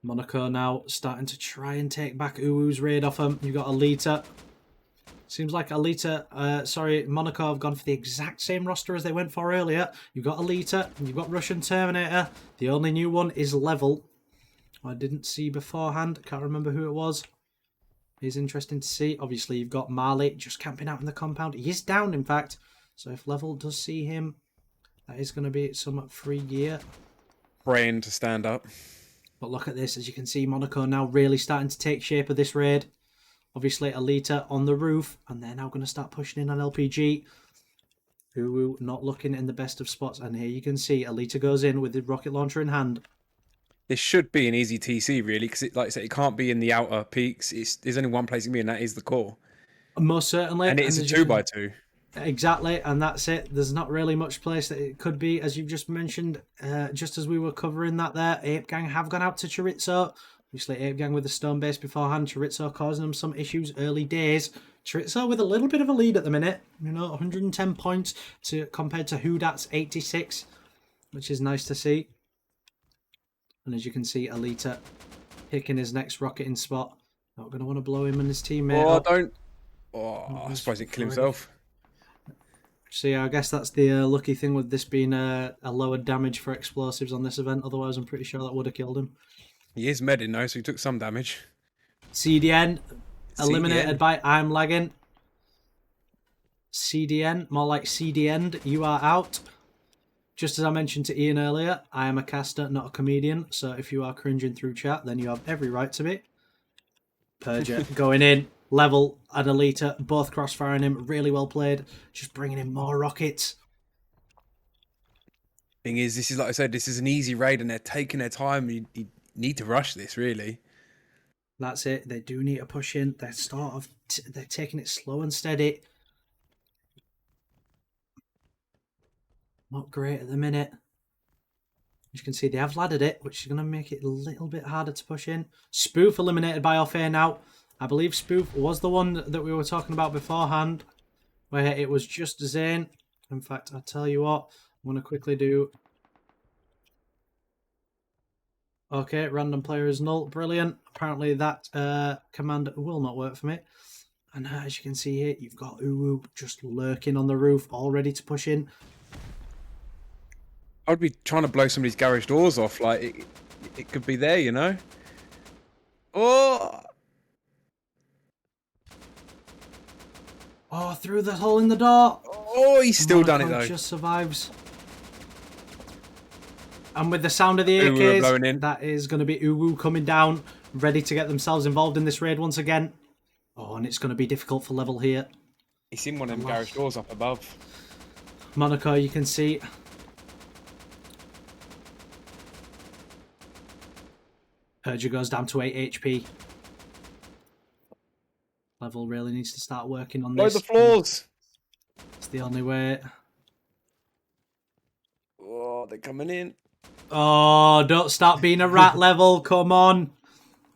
Monaco now starting to try and take back Uwu's raid off him. You've got Alita. Seems like Monaco have gone for the exact same roster as they went for earlier. You've got Alita, and you've got Russian Terminator. The only new one is Level. I didn't see beforehand. Can't remember who it was. It's interesting to see. Obviously, you've got Marley just camping out in the compound. He is down, in fact. So if Level does see him, that is going to be some free gear. Praying to stand up. But look at this. As you can see, Monaco now really starting to take shape of this raid. Obviously, Alita on the roof. And they're now going to start pushing in on LPG. Uwu not looking in the best of spots. And here you can see Alita goes in with the rocket launcher in hand. This should be an easy TC, really, because, like I said, it can't be in the outer peaks. There's only one place it can be, and that is the core. Most certainly. And it is a 2x2. Exactly, and that's it. There's not really much place that it could be, as you've just mentioned. Just as we were covering that there, Ape Gang have gone out to Chorizo. Obviously, Ape Gang with the stone base beforehand. Chorizo causing them some issues early days. Chorizo with a little bit of a lead at the minute. 110 points compared to Hudat's 86, which is nice to see. And as you can see, Alita picking his next rocketing spot. Not going to want to blow him and his teammate up. Don't. Oh, I suppose he killed himself. See, I guess that's the lucky thing with this being a lower damage for explosives on this event. Otherwise, I'm pretty sure that would have killed him. He is medding though, so he took some damage. CDN eliminated by I'm lagging. CDN, more like CDN, you are out. Just as I mentioned to Ian earlier, I am a caster, not a comedian. So if you are cringing through chat, then you have every right to be. Purger going in. Level and Alita, both crossfiring him. Really well played. Just bringing in more rockets. Thing is, this is, like I said, this is an easy raid and they're taking their time. You need to rush this, really. That's it. They do need to push in. They're they're taking it slow and steady. Not great at the minute. As you can see, they have laddered it, which is going to make it a little bit harder to push in. Spoof eliminated by Off Air now. I believe Spoof was the one that we were talking about beforehand, where it was just Zane. In fact, I'll tell you what, I'm going to quickly do... Okay, random player is null. Brilliant. Apparently that command will not work for me. And as you can see here, you've got Uwu just lurking on the roof, all ready to push in. I'd be trying to blow somebody's garage doors off. Like, it could be there, you know? Oh! Oh, through the hole in the door. Oh, he's still done it, though. Just survives. And with the sound of the Uwu AKs, blowing in. that is going to be Uwu coming down, ready to get themselves involved in this raid once again. Oh, and it's going to be difficult for Level here. He's seen one of them garage doors up above. Monaco, you can see... Purger goes down to 8 HP. Level really needs to start working on Blow this. the floors! It's the only way. Oh, they're coming in. Oh, don't stop being a rat, Level. Come on.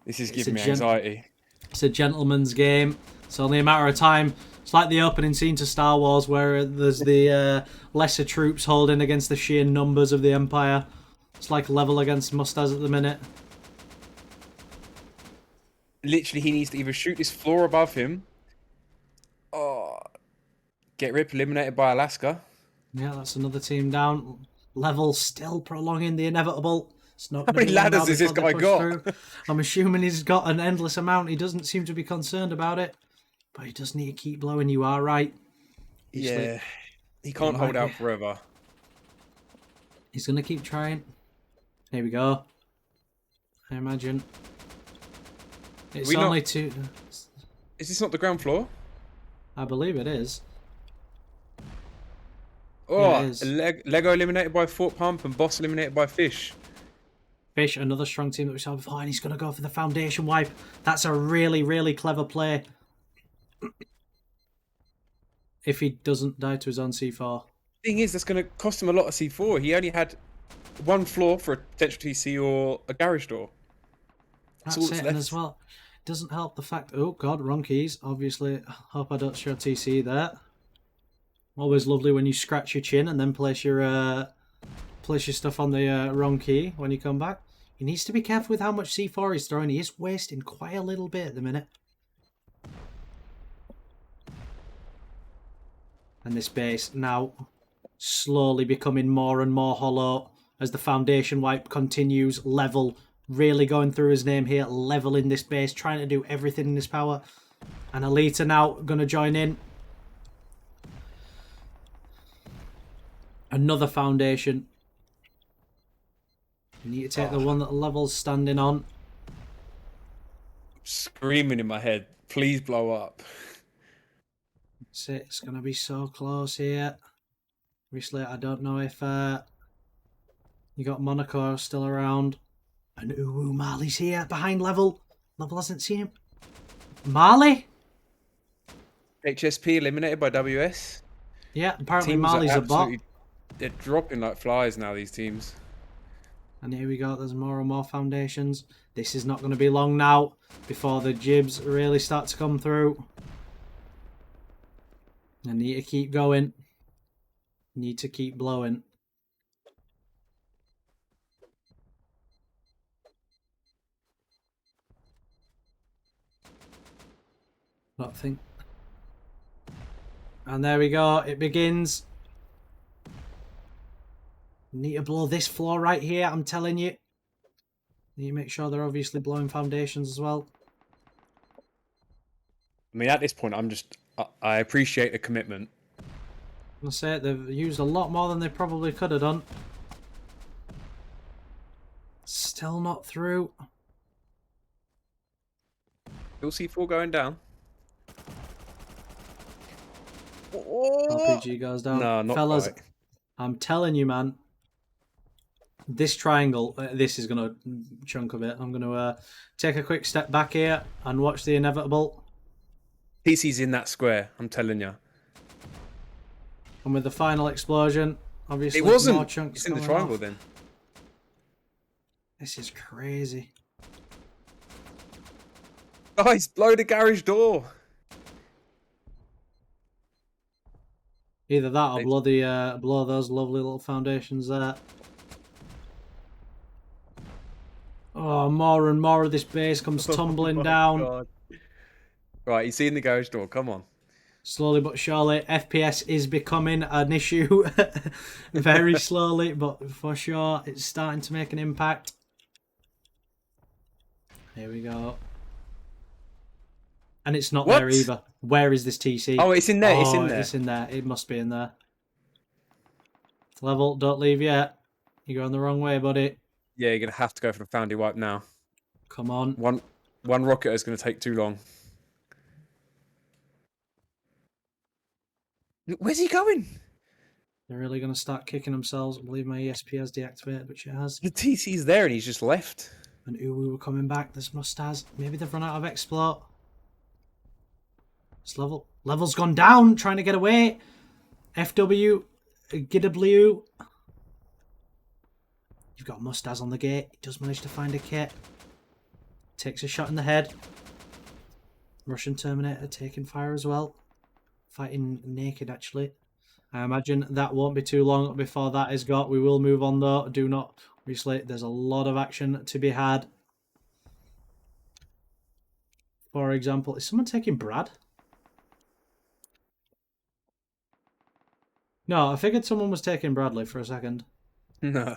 This is giving me anxiety. It's a gentleman's game. It's only a matter of time. It's like the opening scene to Star Wars where there's the lesser troops holding against the sheer numbers of the Empire. It's like Level against Mustaz at the minute. Literally, he needs to either shoot this floor above him. Oh, get ripped, eliminated by Alaska. Yeah, that's another team down. Level still prolonging the inevitable. It's not How going to many be long now ladders has this before they guy push got? through. I'm assuming he's got an endless amount. He doesn't seem to be concerned about it. But he does need to keep blowing. You are right. Yeah, he can't hold out forever. He's going to keep trying. Here we go. I imagine. It's only two. Is this not the ground floor? I believe it is. Oh, Yeah, it is. Lego eliminated by Fort Pump and Boss eliminated by Fish. Fish, another strong team that we saw before, and he's going to go for the foundation wipe. That's a really, really clever play. If he doesn't die to his own C4. Thing is, that's going to cost him a lot of C4. He only had one floor for a potential TC or a garage door. That's it, and as well, doesn't help the fact... Oh, God, wrong keys. Obviously, hope I don't show TC there. Always lovely when you scratch your chin and then place your stuff on the wrong key when you come back. He needs to be careful with how much C4 he's throwing. He is wasting quite a little bit at the minute. And this base now slowly becoming more and more hollow as the foundation wipe continues. Level really going through his name here. Leveling this base, trying to do everything in his power. And Alita now going to join in. Another foundation. You need to take the one that Level's standing on. Screaming in my head, please blow up. That's it. It's going to be so close here. Obviously, I don't know if you got Monaco still around. And ooh, Marley's here behind Level. Level hasn't seen him. Marley? HSP eliminated by WS. Yeah, apparently Teams Marley's a bot. They're dropping like flies now, these teams. And here we go. There's more and more foundations. This is not going to be long now before the jibs really start to come through. I need to keep going. Need to keep blowing. Nothing. And there we go. It begins. Need to blow this floor right here, I'm telling you. Need to make sure they're obviously blowing foundations as well. I mean, at this point, I appreciate the commitment. I say it, they've used a lot more than they probably could have done. Still not through. You'll see 4 going down. RPG goes down. No, not Fellas, quite. I'm telling you, man. This triangle, this is going to chunk a bit. I'm going to take a quick step back here and watch the inevitable. TC's in that square, I'm telling you. And with the final explosion, obviously It wasn't. more chunks It's in the coming triangle off. then. This is crazy. Guys, blow the garage door. Either that or blow those lovely little foundations there. Oh, more and more of this base comes tumbling down. God. Right, he's seeing the garage door. Come on. Slowly but surely, FPS is becoming an issue. Very slowly, but for sure, it's starting to make an impact. Here we go. And it's not there either. Where is this TC? Oh, it's in there. Oh, It's in there. It's in there. It must be in there. Level, don't leave yet. You're going the wrong way, buddy. Yeah, you're going to have to go for the foundry wipe now. Come on. One rocket is going to take too long. Where's he going? They're really going to start kicking themselves. I believe my ESP has deactivated, which it has. The TC's there and he's just left. And we were coming back. This must has. Maybe they've run out of explode. This level's gone down, trying to get away. FW, GW. You've got Mustaz on the gate. He does manage to find a kit. Takes a shot in the head. Russian Terminator taking fire as well. Fighting naked, actually. I imagine that won't be too long before that is got. We will move on, though. Do not... Obviously, there's a lot of action to be had. for example. Is someone taking Brad? No, I figured someone was taking Bradley for a second. No.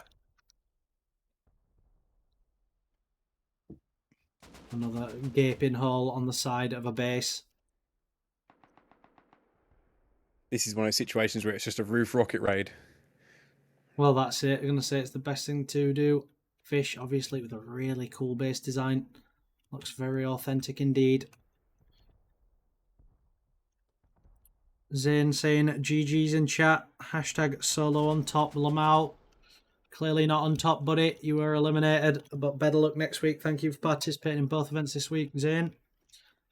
Another gaping hole on the side of a base. This is one of those situations where it's just a roof rocket raid. Well, that's it. I'm going to say it's the best thing to do. Fish, obviously, with a really cool base design. Looks very authentic indeed. Zane saying GG's in chat. Hashtag solo on top, Lamal. Clearly not on top, buddy. You were eliminated, but better luck next week. Thank you for participating in both events this week, Zane.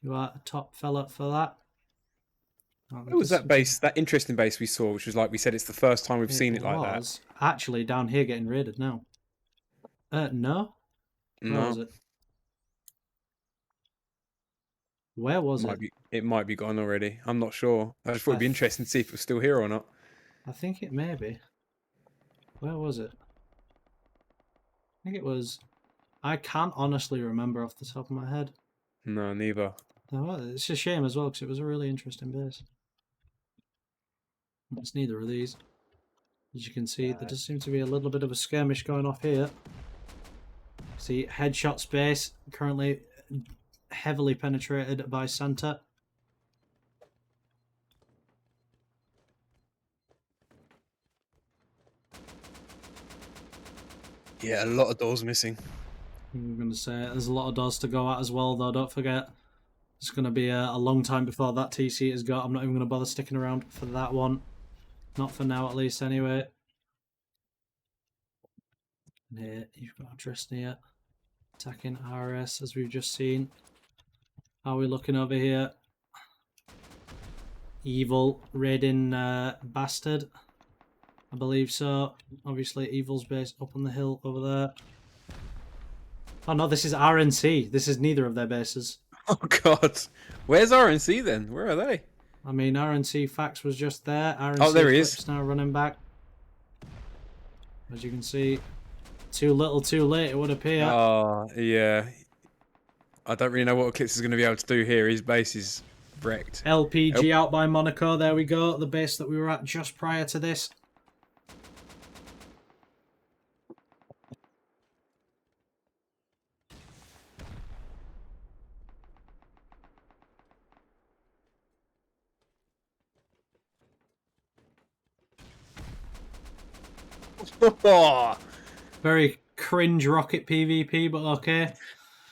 You are a top fella for that. What was that base, that interesting base we saw, which was like we said, it's the first time we've seen it like that. Actually down here getting raided now. No? Where was it? Where was it? It might be gone already. I'm not sure. I just thought it'd be interesting to see if it was still here or not. I think it may be. Where was it? I think it was... I can't honestly remember off the top of my head. No, neither. No, it's a shame as well, because it was a really interesting base. It's neither of these. As you can see, there does seem to be a little bit of a skirmish going off here. See, headshot space, currently heavily penetrated by Santa. Yeah, a lot of doors missing. I'm going to say there's a lot of doors to go at as well, though. Don't forget, it's going to be a long time before that TC is got. I'm not even going to bother sticking around for that one. Not for now, at least, anyway. And here, you've got Dresnier attacking RS, as we've just seen. How are we looking over here? Evil raiding Bastard. I believe so. Obviously, Evil's base up on the hill over there. Oh no, this is RNC. This is neither of their bases. Oh god. Where's RNC then? Where are they? I mean, RNC Fax was just there. RNC oh, there he is. Now running back. As you can see, too little, too late, it would appear. Oh, yeah. I don't really know what Eclipse is going to be able to do here. His base is wrecked. LPG out by Monaco. There we go. The base that we were at just prior to this. Very cringe rocket PvP, but okay.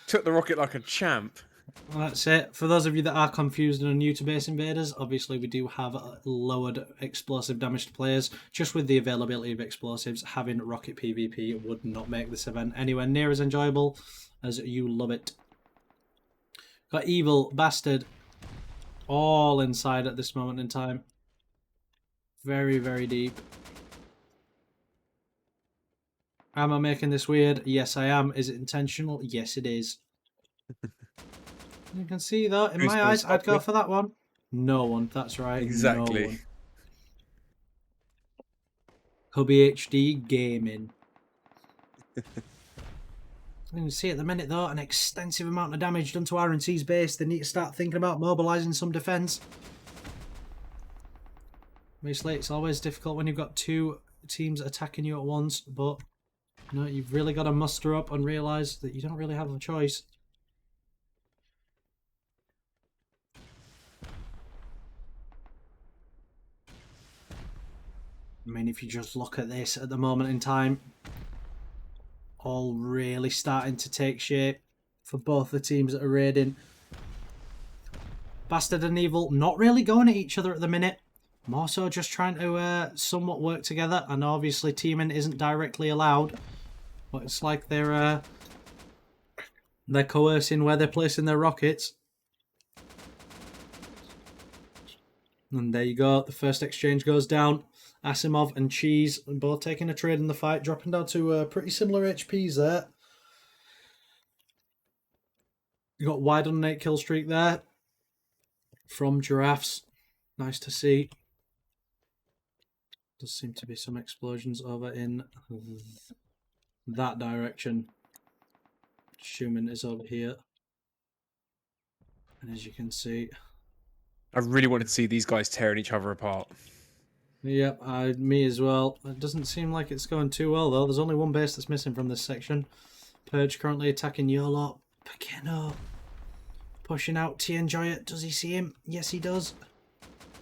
Took the rocket like a champ. Well, that's it. For those of you that are confused and are new to Base Invaders, obviously we do have lowered explosive damage to players. Just with the availability of explosives, having rocket PvP would not make this event anywhere near as enjoyable as you love it. Got Evil, Bastard, all inside at this moment in time. Very, very deep. Am I making this weird? Yes, I am. Is it intentional? Yes, it is. You can see though, in my eyes, I'd go for that one. No one, that's right. Exactly. No one. CubbyHD Gaming. You can see at the minute though, an extensive amount of damage done to RNC's base. They need to start thinking about mobilising some defence. Obviously, it's always difficult when you've got two teams attacking you at once, but you know, you've really got to muster up and realise that you don't really have a choice. I mean, if you just look at this at the moment in time, all really starting to take shape for both the teams that are raiding. Bastard and Evil not really going at each other at the minute. More so just trying to somewhat work together. And obviously teaming isn't directly allowed. But it's like they're coercing where they're placing their rockets. And there you go. The first exchange goes down. Asimov and Cheese both taking a trade in the fight, dropping down to pretty similar HPs there. You got wide on an 8 kill streak there from Giraffes. Nice to see. Does seem to be some explosions over in that direction. Schumann is over here. And as you can see, I really wanted to see these guys tearing each other apart. yep, me as well. It doesn't seem like it's going too well, though. There's only one base that's missing from this section. Purge currently attacking Yolo. Pequeno pushing out to enjoy it. Does he see him? Yes, he does.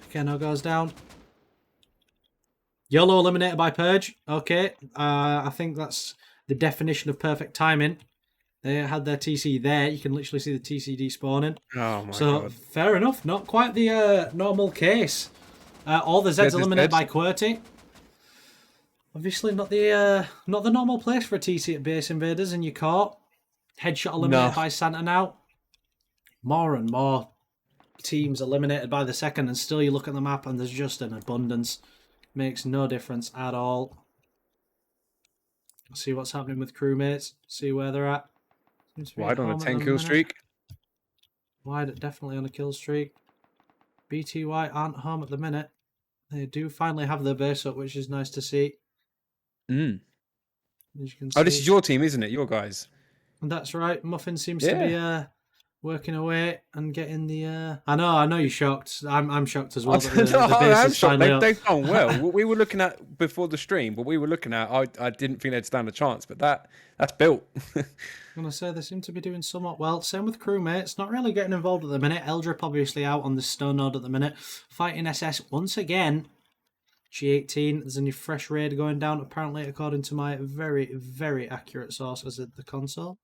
Pequeno goes down. Yolo eliminated by Purge. Okay, I think that's the definition of perfect timing. They had their TC there. You can literally see the TCD spawning. Oh my So, god. fair enough. Not quite the normal case. All the Zeds eliminated by QWERTY. Obviously, not the normal place for a TC at base invaders, and you're caught. Headshot eliminated by Santa now. More and more teams eliminated by the second, and still you look at the map and there's just an abundance. Makes no difference at all. See what's happening with crewmates. See where they're at. Wide on a 10 kill streak. Wide definitely on a kill streak. BTY aren't home at the minute. They do finally have their base up, which is nice to see. Mm. As you can see. Oh, this is your team, isn't it? Your guys. That's right. Muffin seems to be working away and getting the. I know you're shocked. I'm shocked as well. That the base is finally up. They've done well. What we were looking at before the stream, what we were looking at, I didn't think they'd stand a chance, but that's built. I'm gonna say they seem to be doing somewhat well. Same with crewmates. Not really getting involved at the minute. Eldrip obviously out on the stone node at the minute. Fighting SS once again. G18. There's a new fresh raid going down. Apparently, according to my very, very accurate sources at the console.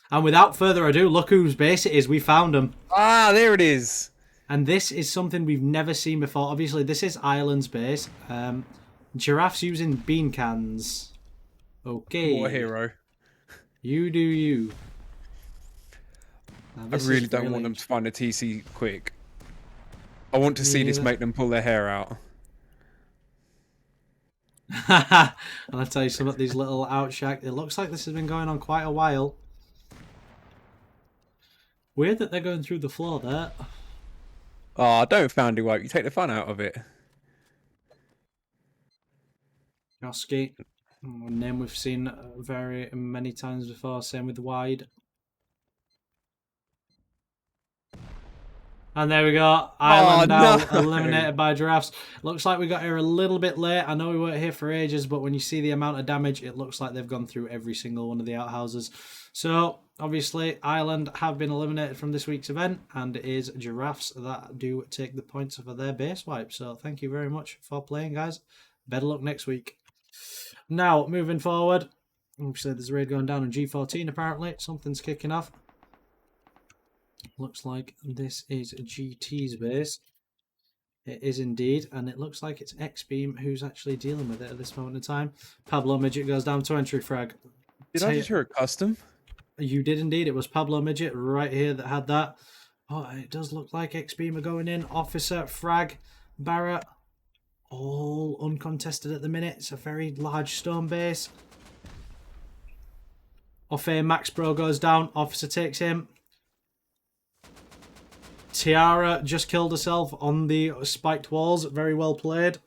And without further ado, look whose base it is. We found them. Ah, there it is. And this is something we've never seen before. Obviously, this is Ireland's base. Giraffes using bean cans. Okay. What a hero. You do you. I really don't want them to find a TC quick. I want to see this make them pull their hair out. And I'll tell you some of these little outshack. It looks like this has been going on quite a while. Weird that they're going through the floor there. Oh, don't foundy wipe. You take the fun out of it. Yoski. A name we've seen very many times before. Same with Wide. And there we go. Ireland now eliminated by Giraffes. Looks like we got here a little bit late. I know we weren't here for ages, but when you see the amount of damage, it looks like they've gone through every single one of the outhouses. So, obviously, Ireland have been eliminated from this week's event, and it is Giraffes that do take the points for their base wipe. So, thank you very much for playing, guys. Better luck next week. Now, moving forward. Obviously, there's a raid going down on G14, apparently. Something's kicking off. Looks like this is GT's base. It is indeed, and it looks like it's X-Beam who's actually dealing with it at this moment in time. Pablo Midget goes down to entry frag. Did I just hear a custom? You did indeed. It was Pablo Midget right here that had that. Oh, it does look like X-Beam are going in. Officer, frag, Barrett. All uncontested at the minute. It's a very large stone base. Offe Max Bro goes down. Officer takes him. Tiara just killed herself on the spiked walls. Very well played.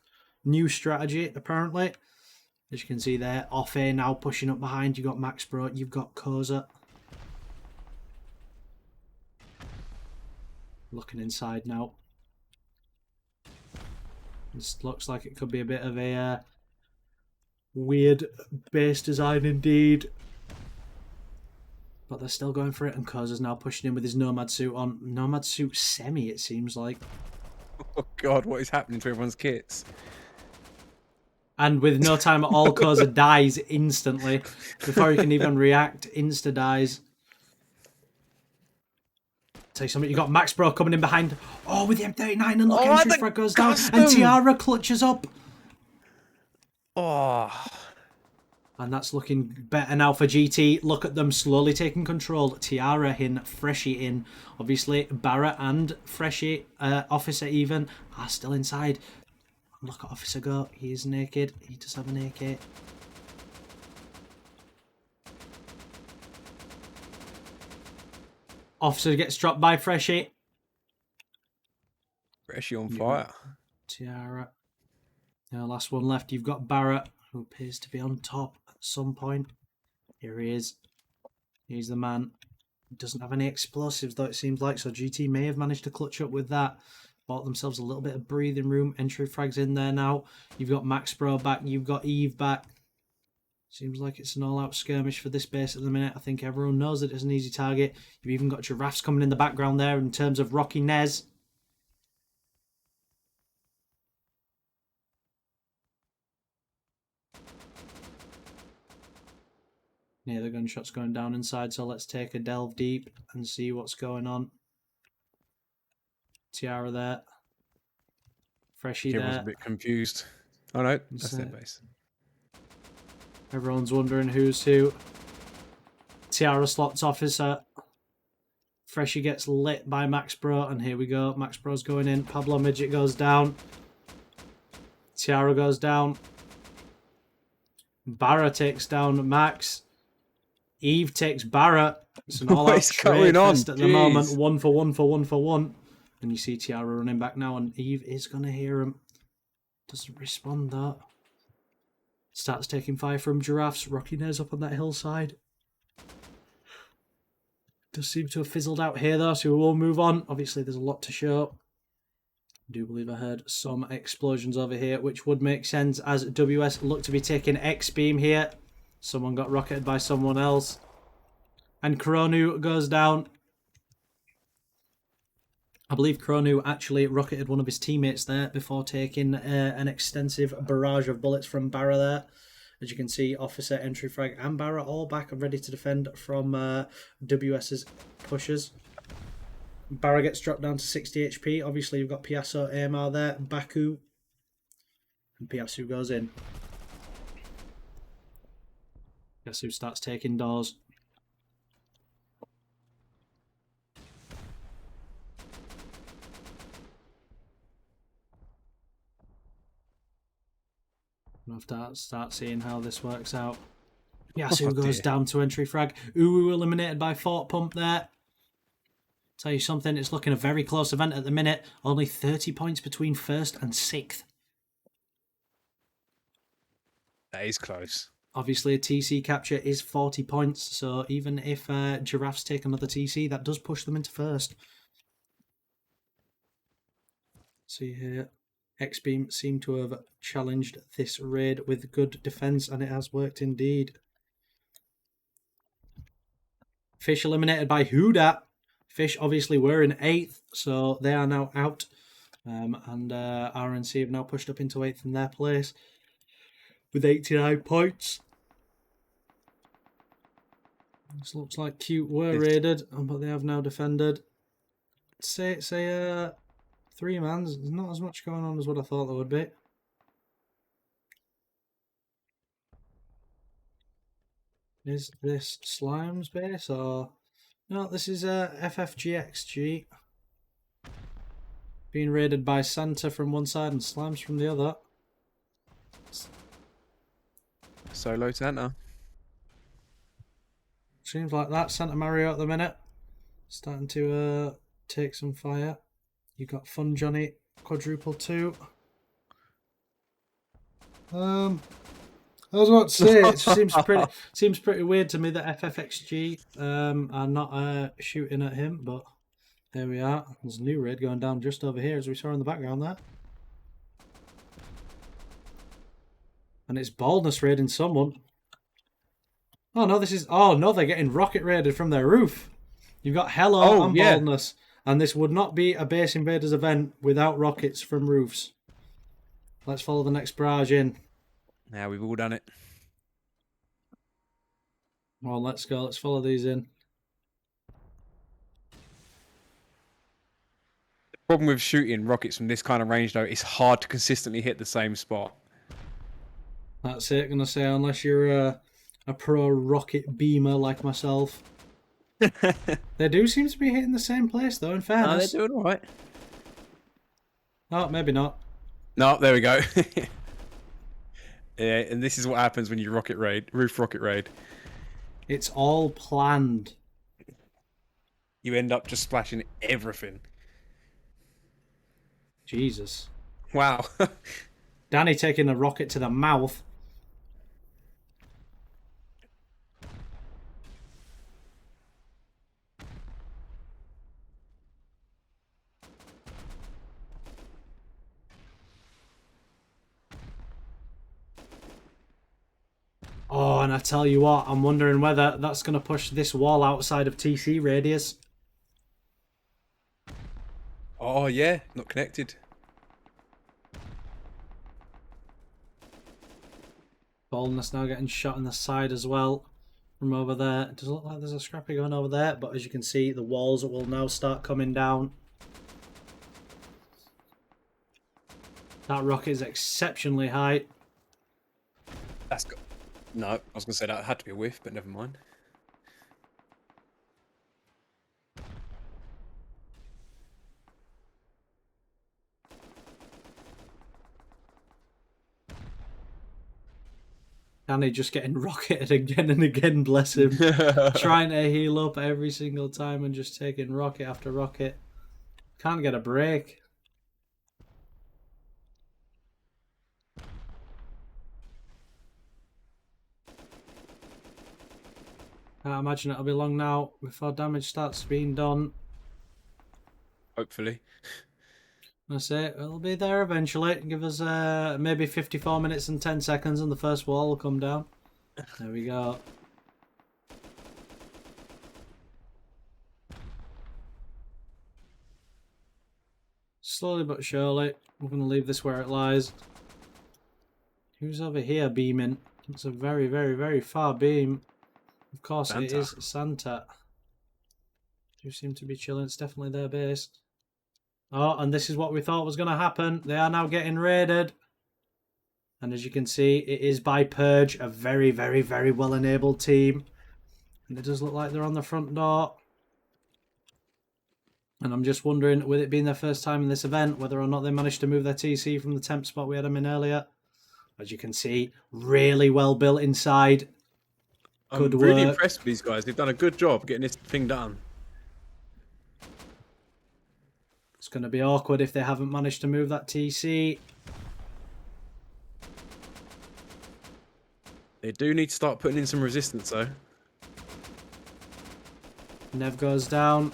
New strategy, apparently. As you can see there, Offe now pushing up behind. You've got Max Bro, you've got Koza. Looking inside now. This looks like it could be a bit of a weird base design indeed. But they're still going for it, and Koza's now pushing in with his Nomad suit on. Nomad suit semi, it seems like. Oh god, what is happening to everyone's kits? And with no time at all, Koza dies instantly. Before he can even react, insta dies. Tell you something, you got Max Bro coming in behind. Oh, with the M39, and look, entry frag goes down. And Tiara clutches up. Oh. And that's looking better now for GT. Look at them slowly taking control. Tiara in, Freshie in. Obviously, Barra and Freshie, Officer even, are still inside. Look at Officer go. He is naked. He does have an AK. Officer gets dropped by Freshie. Freshie on fire. Tiara. Now, last one left. You've got Barrett, who appears to be on top at some point. Here he is. He's the man. Doesn't have any explosives, though, it seems like, so GT may have managed to clutch up with that. Bought themselves a little bit of breathing room. Entry frags in there now. You've got Max Pro back. You've got Eve back. Seems like it's an all-out skirmish for this base at the minute. I think everyone knows that it's an easy target. You've even got giraffes coming in the background there in terms of Rocky Nez. Yeah, the gunshot's going down inside, so let's take a delve deep and see what's going on. Tiara there. Freshie Everyone's there. a bit confused. Oh no, that's their base. Everyone's wondering who's who. Tiara slots officer. Freshie gets lit by Max Bro, and here we go. Max Bro's going in. Pablo Midget goes down. Tiara goes down. Barra takes down Max. Eve takes Barra. It's an all-out trade fest at the moment. 1 for 1 for 1 for 1. And you see Tiara running back now, and Eve is going to hear him. Doesn't respond, though. Starts taking fire from giraffes. Rocky Nez up on that hillside. Does seem to have fizzled out here, though, so we will move on. Obviously, there's a lot to show. I do believe I heard some explosions over here, which would make sense as WS look to be taking X-Beam here. Someone got rocketed by someone else. And Kronu goes down. I believe Kronu actually rocketed one of his teammates there before taking an extensive barrage of bullets from Barra there. As you can see, Officer, Entry Frag and Barra all back and ready to defend from WS's pushes. Barra gets dropped down to 60 HP. Obviously, you've got Piasso, AMR there, Baku. And Piasso goes in. Piasso starts taking doors. We'll have to start seeing how this works out. Yasu goes down to Entry Frag. Uwu eliminated by Fort Pump there. Tell you something, it's looking a very close event at the minute. Only 30 points between 1st and 6th. That is close. Obviously, a TC capture is 40 points, so even if Giraffes take another TC, that does push them into 1st. See here. X-Beam seemed to have challenged this raid with good defense, and it has worked indeed. Fish eliminated by Huda. Fish obviously were in 8th, so they are now out. And RNC have now pushed up into 8th in their place with 89 points. This looks like Cute were raided, but they have now defended. Say 3 mans. There's not as much going on as what I thought there would be. Is this Slime's base or... No, this is FFGXG. Being raided by Santa from one side and Slimes from the other. Solo Santa. Seems like that. Santa Mario at the minute. Starting to take some fire. You've got Fun Johnny, quadruple 2. I was about to say, it seems pretty weird to me that FFXG are not shooting at him, but there we are. There's a new raid going down just over here, as we saw in the background there. And it's Baldness raiding someone. Oh no, they're getting rocket raided from their roof. You've got Hello and Baldness. And this would not be a Base Invaders event without rockets from roofs. Let's follow the next barrage in. Now we've all done it. Well, let's go. Let's follow these in. The problem with shooting rockets from this kind of range, though, it's hard to consistently hit the same spot. That's it. Gonna say, unless you're a pro rocket beamer like myself. They do seem to be hitting the same place, though, in fairness. They're doing all right. Oh, maybe not. No, there we go. Yeah, and this is what happens when you roof rocket raid. It's all planned. You end up just splashing everything. Jesus. Wow. Danny taking a rocket to the mouth. and I tell you what, I'm wondering whether that's going to push this wall outside of TC radius. Oh, yeah. Not connected. Boldness now getting shot in the side as well from over there. It does look like there's a scrappy going over there, but as you can see, the walls will now start coming down. That rocket is exceptionally high. That's good. No, I was going to say that had to be a whiff, but never mind. Danny just getting rocketed again and again, bless him. Trying to heal up every single time and just taking rocket after rocket. Can't get a break. Can't imagine it'll be long now before damage starts being done. Hopefully. That's it. It'll be there eventually. Give us maybe 54 minutes and 10 seconds and the first wall will come down. There we go. Slowly but surely, we're going to leave this where it lies. Who's over here beaming? It's a very, very, very far beam. Of course Santa. it is Santa. Do seem to be chilling. It's definitely their base. Oh, and this is what we thought was going to happen. They are now getting raided. And as you can see, it is by Purge, a very, very, very well-enabled team. And it does look like they're on the front door. And I'm just wondering, with it being their first time in this event, whether or not they managed to move their TC from the temp spot we had them in earlier. As you can see, really well built inside. Good I'm really work. impressed with these guys. They've done a good job getting this thing done. It's going to be awkward if they haven't managed to move that TC. They do need to start putting in some resistance, though. Nev goes down.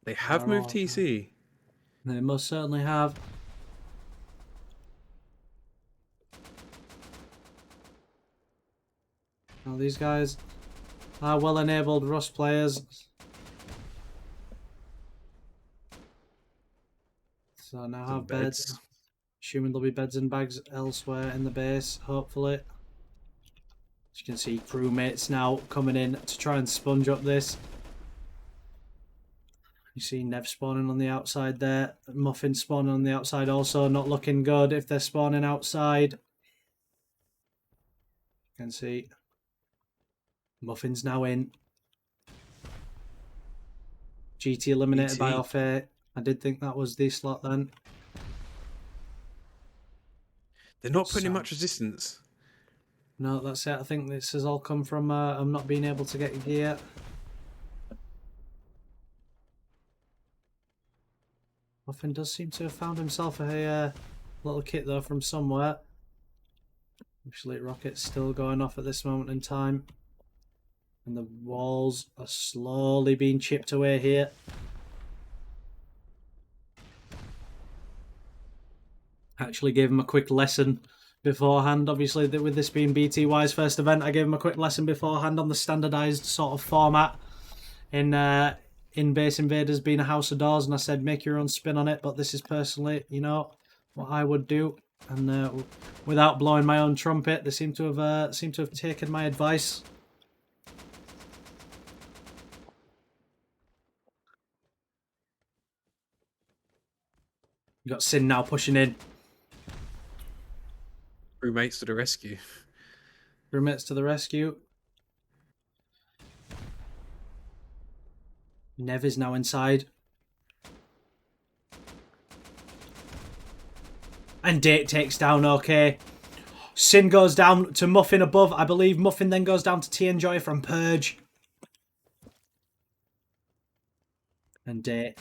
They have moved TC. They most certainly have. Now these guys are well-enabled Rust players. So now have beds. Assuming there'll be beds and bags elsewhere in the base, hopefully. As you can see, crewmates now coming in to try and sponge up this. You see Nev spawning on the outside there. Muffin spawning on the outside also, not looking good if they're spawning outside. You can see Muffin's now in. GT eliminated by off air. I did think that was the slot then. They're not putting in much resistance. No, that's it. I think this has all come from I'm not being able to get gear. Muffin does seem to have found himself a little kit though from somewhere. Actually, rocket's still going off at this moment in time. And the walls are slowly being chipped away here. Actually gave him a quick lesson beforehand. Obviously, with this being BTY's first event, I gave him a quick lesson beforehand on the standardised sort of format in Base Invaders being a House of Doors, and I said make your own spin on it. But this is personally, you know, what I would do, and without blowing my own trumpet, they seem to have taken my advice. You got Sin now pushing in. Crewmates to the rescue. Crewmates to the rescue. Nev is now inside. And Date takes down okay. Sin goes down to Muffin above. I believe Muffin then goes down to T Enjoy from Purge. And Date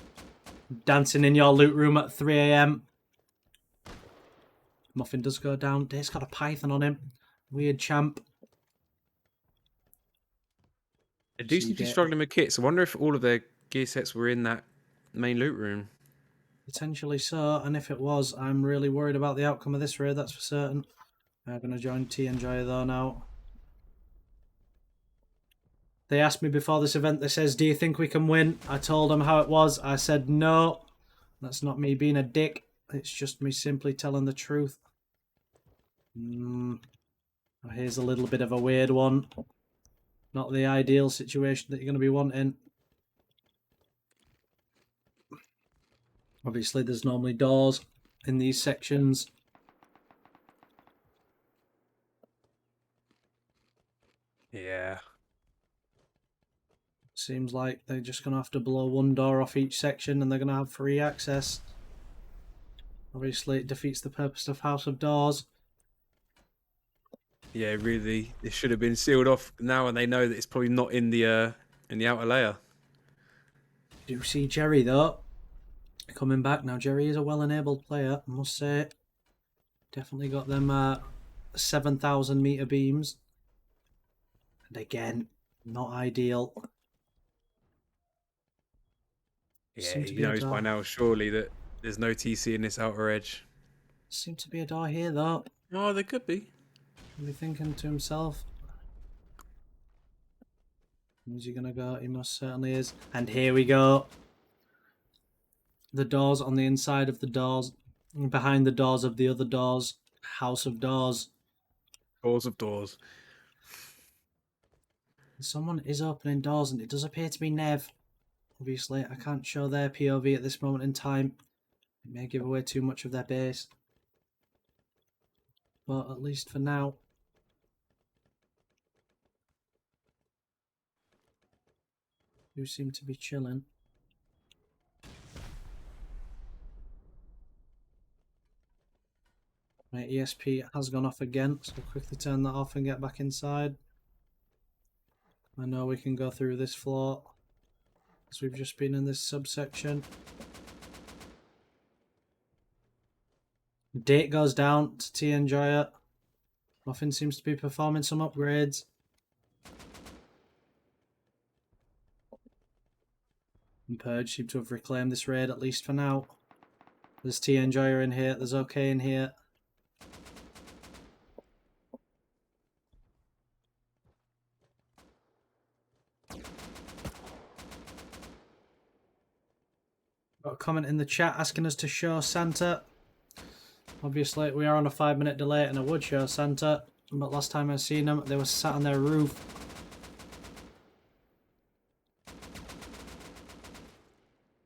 dancing in your loot room at 3 AM. Muffin does go down. Date's got a python on him. Weird champ. They do seem to be struggling with kits. I wonder if all of their gear sets were in that main loot room. Potentially so, and if it was, I'm really worried about the outcome of this raid, that's for certain. I'm going to join T Enjoy though now. They asked me before this event, they says, do you think we can win? I told them how it was. I said no. That's not me being a dick. It's just me simply telling the truth. Here's a little bit of a weird one. Not the ideal situation that you're going to be wanting. Obviously, there's normally doors in these sections. Yeah. Seems like they're just going to have to blow one door off each section and they're going to have free access. Obviously, it defeats the purpose of House of Doors. Yeah, really. It should have been sealed off now, and they know that it's probably not in the outer layer. Do see Jerry though coming back now. Jerry is a well-enabled player, I must say. Definitely got them 7,000 meter beams, and again, not ideal. Yeah, he knows by now surely that there's no TC in this outer edge. Seems to be a door here though. Oh, there could be. He'll be thinking to himself, where's he gonna go? He most certainly is. And here we go. The doors on the inside of the doors, behind the doors of the other doors. House of Doors. Doors of doors. Someone is opening doors, and it does appear to be Nev. Obviously, I can't show their POV at this moment in time. It may give away too much of their base. But at least for now, you seem to be chilling. My ESP has gone off again, so quickly turn that off and get back inside. I know we can go through this floor, because we've just been in this subsection. Date goes down to T Enjoyer. Muffin seems to be performing some upgrades. And Purge seem to have reclaimed this raid, at least for now. There's T Enjoyer in here, there's OK in here. Got a comment in the chat asking us to show Santa. Obviously, we are on a 5-minute delay and I would show Santa, but last time I seen them, they were sat on their roof.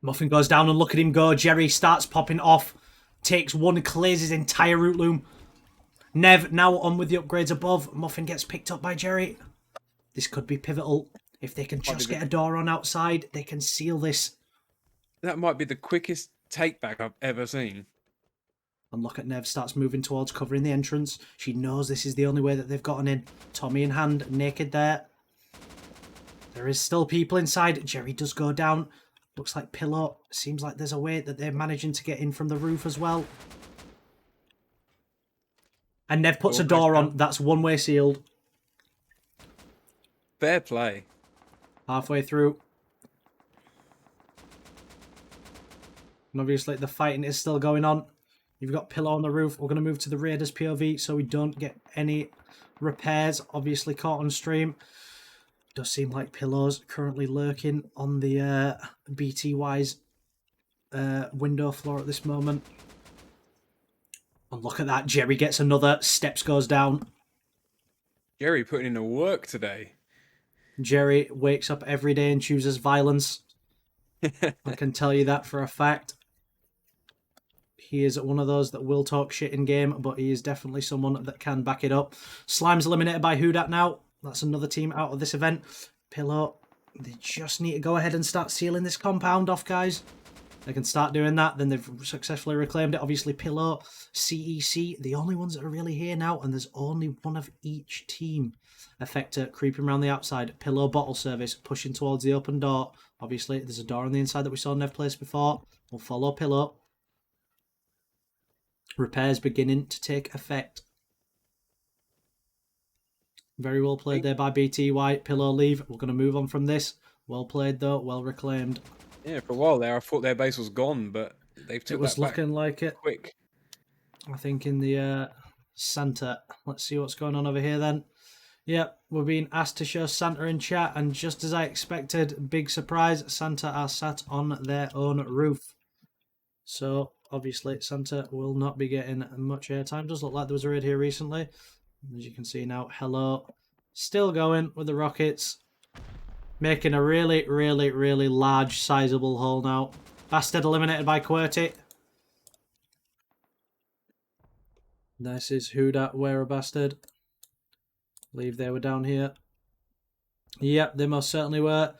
Muffin goes down and look at him go. Jerry starts popping off. Takes one, clears his entire root loom. Nev now on with the upgrades above. Muffin gets picked up by Jerry. This could be pivotal. If they can just get a door on outside, they can seal this. That might be the quickest take back I've ever seen. And look at Nev starts moving towards covering the entrance. She knows this is the only way that they've gotten in. Tommy in hand, naked there. There is still people inside. Jerry does go down. Looks like Pillow. Seems like there's a way that they're managing to get in from the roof as well. And Nev puts a door on. That's one way sealed. Fair play. Halfway through. And obviously the fighting is still going on. You've got Pillow on the roof. We're going to move to the Raiders POV so we don't get any repairs. Obviously caught on stream. Does seem like Pillow's currently lurking on the BTY's window floor at this moment. And look at that. Jerry gets another. Steps goes down. Jerry putting in the work today. Jerry wakes up every day and chooses violence. I can tell you that for a fact. He is one of those that will talk shit in game, but he is definitely someone that can back it up. Slime's eliminated by Who Dat now. That's another team out of this event. Pillow, they just need to go ahead and start sealing this compound off, guys. They can start doing that, then they've successfully reclaimed it. Obviously, Pillow, CEC, the only ones that are really here now, and there's only one of each team. Effector creeping around the outside. Pillow bottle service pushing towards the open door. Obviously, there's a door on the inside that we saw Nev place before. We'll follow Pillow. Repairs beginning to take effect. Very well played there by BTY. Pillow leave. We're going to move on from this. Well played though. Well reclaimed. Yeah, for a while there, I thought their base was gone, but they've took It was that back looking like it. quick. I think in the Santa. Let's see what's going on over here then. Yep, we're being asked to show Santa in chat, and just as I expected, big surprise, Santa are sat on their own roof. So, obviously, Santa will not be getting much airtime. Does look like there was a raid here recently. As you can see now, hello. Still going with the rockets. Making a really, really, really large, sizable hole now. Bastard eliminated by QWERTY. This is who dat where a bastard. Believe they were down here. Yep, they most certainly were.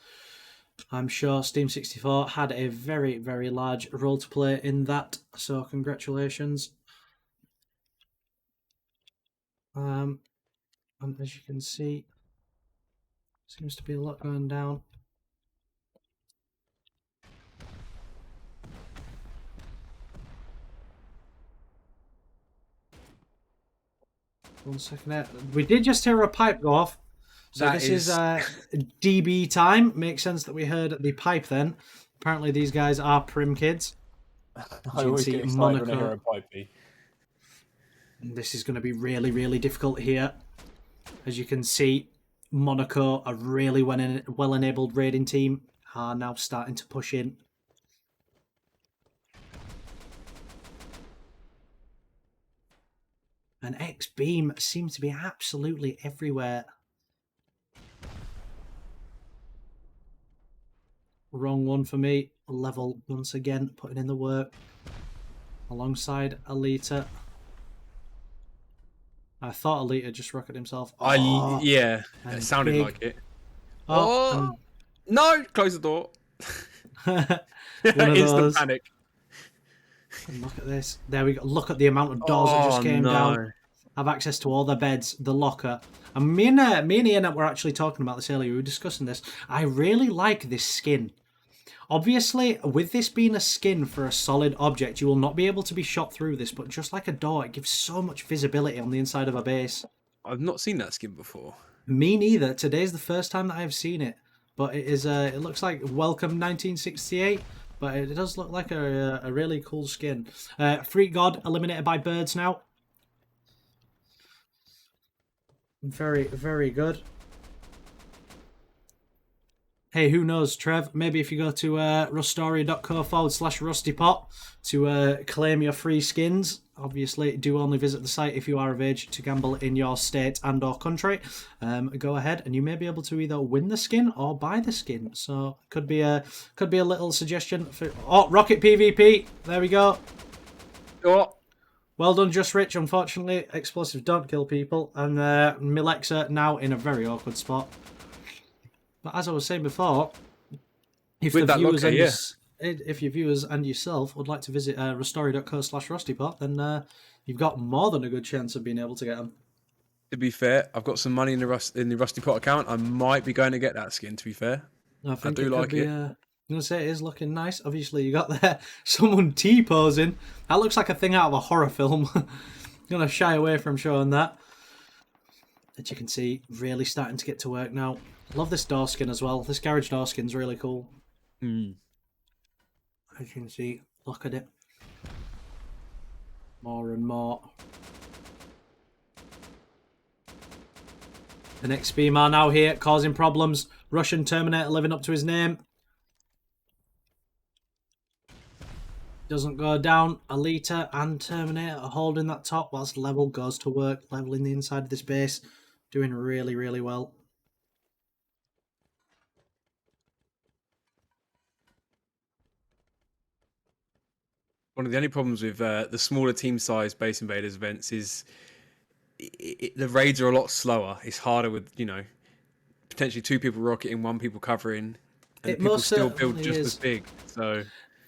I'm sure Steam 64 had a very, very large role to play in that. So congratulations. And as you can see, seems to be a lot going down. One second there. We did just hear a pipe go off. So That this is DB time. Makes sense that we heard the pipe then. Apparently these guys are prim kids. I can always see get excited when I Monaco. hear a pipey. This is going to be really, really difficult here. As you can see, Monaco, a really well-enabled raiding team, are now starting to push in. And X-Beam seems to be absolutely everywhere. Wrong one for me. Level once again, putting in the work. Alongside Alita. I thought Alita just rocketed himself. Oh, Yeah, and it sounded big. like it. Oh, No! Close the door. one of Instant those. panic. And look at this. There we go. Look at the amount of doors that just came down. Have access to all the beds, the locker. And me and Ian were actually talking about this earlier. We were discussing this. I really like this skin. Obviously, with this being a skin for a solid object, you will not be able to be shot through this, but just like a door, it gives so much visibility on the inside of a base. I've not seen that skin before. Me neither. Today's the first time that I've seen it. But it is. It looks like Welcome 1968, but it does look like a really cool skin. Freak God eliminated by birds now. Very, very good. Hey, who knows, Trev? Maybe if you go to rustoria.co/rustypot to claim your free skins. Obviously, do only visit the site if you are of age to gamble in your state and or country. Go ahead, and you may be able to either win the skin or buy the skin. So could be a little suggestion for. Oh, Rocket PvP. There we go. Oh. Well done, Just Rich. Unfortunately, explosives don't kill people, and Milexa now in a very awkward spot. But as I was saying before, if With the that viewers locker, if your viewers and yourself would like to visit rustoria.co/rustypot, then you've got more than a good chance of being able to get them. To be fair, I've got some money in the Rusty Pot account. I might be going to get that skin. To be fair, I think do it like could be, it. I'm gonna say it is looking nice. Obviously, you got there someone T-posing. That looks like a thing out of a horror film. Gonna shy away from showing that. As you can see, really starting to get to work now. Love this door skin as well. This garage door skin's really cool. Mm. As you can see, look at it. More and more. The next beam are now here, causing problems. Russian Terminator living up to his name. Doesn't go down. Alita and Terminator are holding that top whilst Level goes to work, leveling the inside of this base. Doing really, really well. One of the only problems with the smaller team size Base Invaders events is the raids are a lot slower. It's harder with, potentially 2 people rocketing, 1 people covering, and people still build just as big. So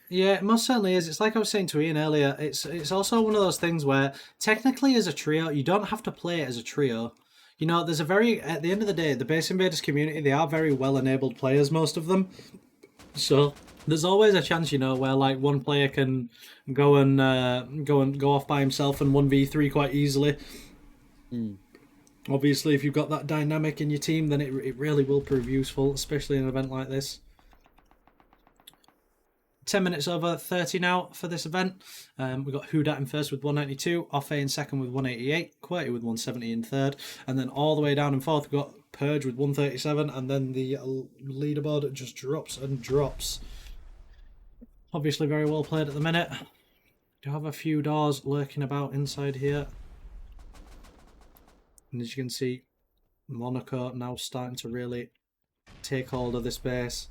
yeah, it most certainly is. It's like I was saying to Ian earlier. It's also one of those things where technically as a trio, you don't have to play it as a trio. There's at the end of the day, the Base Invaders community, they are very well-enabled players, most of them. So there's always a chance, where like one player can go off by himself and 1v3 quite easily. Mm. Obviously, if you've got that dynamic in your team, then it really will prove useful, especially in an event like this. 10 minutes over 30 now for this event. We've got Who Dat in first with 192, Offe in second with 188, QWERTY with 170 in third, and then all the way down in fourth we've got Purge with 137, and then the leaderboard just drops and drops. Obviously very well played at the minute. Do have a few doors lurking about inside here. And as you can see, Monaco now starting to really take hold of this base.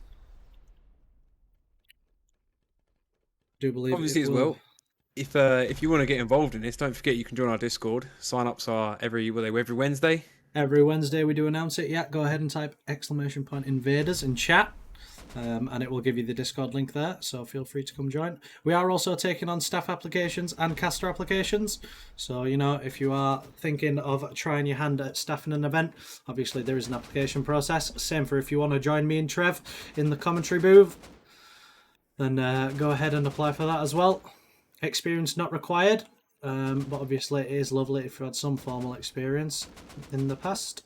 Do believe Obviously, as well, if you want to get involved in this, don't forget you can join our Discord. Sign-ups are every Wednesday. Every Wednesday we do announce it. Yeah, go ahead and type !Invaders in chat. And it will give you the Discord link there, so feel free to come join. We are also taking on staff applications and caster applications, so you know, if you are thinking of trying your hand at staffing an event, obviously there is an application process. Same for if you want to join me and Trev in the commentary booth, then go ahead and apply for that as well. Experience not required, but obviously it is lovely if you had some formal experience in the past.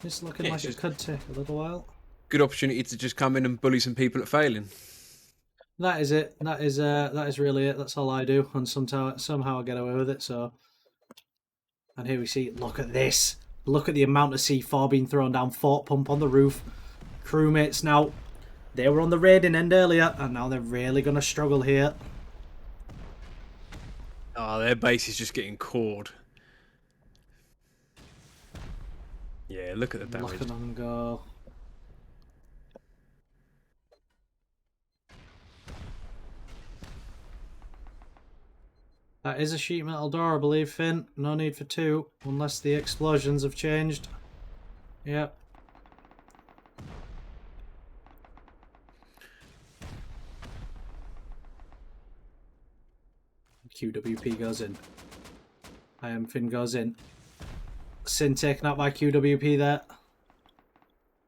It's looking like it could take a little while. Good opportunity to just come in and bully some people at failing. That is it. That is really it. That's all I do, and somehow I get away with it. So, and here we see. Look at this. Look at the amount of C4 being thrown down. Fort pump on the roof. Crewmates now. They were on the raiding end earlier, and now they're really going to struggle here. Oh, their base is just getting cored. Yeah, look at the damage. Look at them go. That is a sheet metal door, I believe, Finn. No need for two, unless the explosions have changed. Yep. QWP goes in. Finn goes in. Sin taken out by QWP there.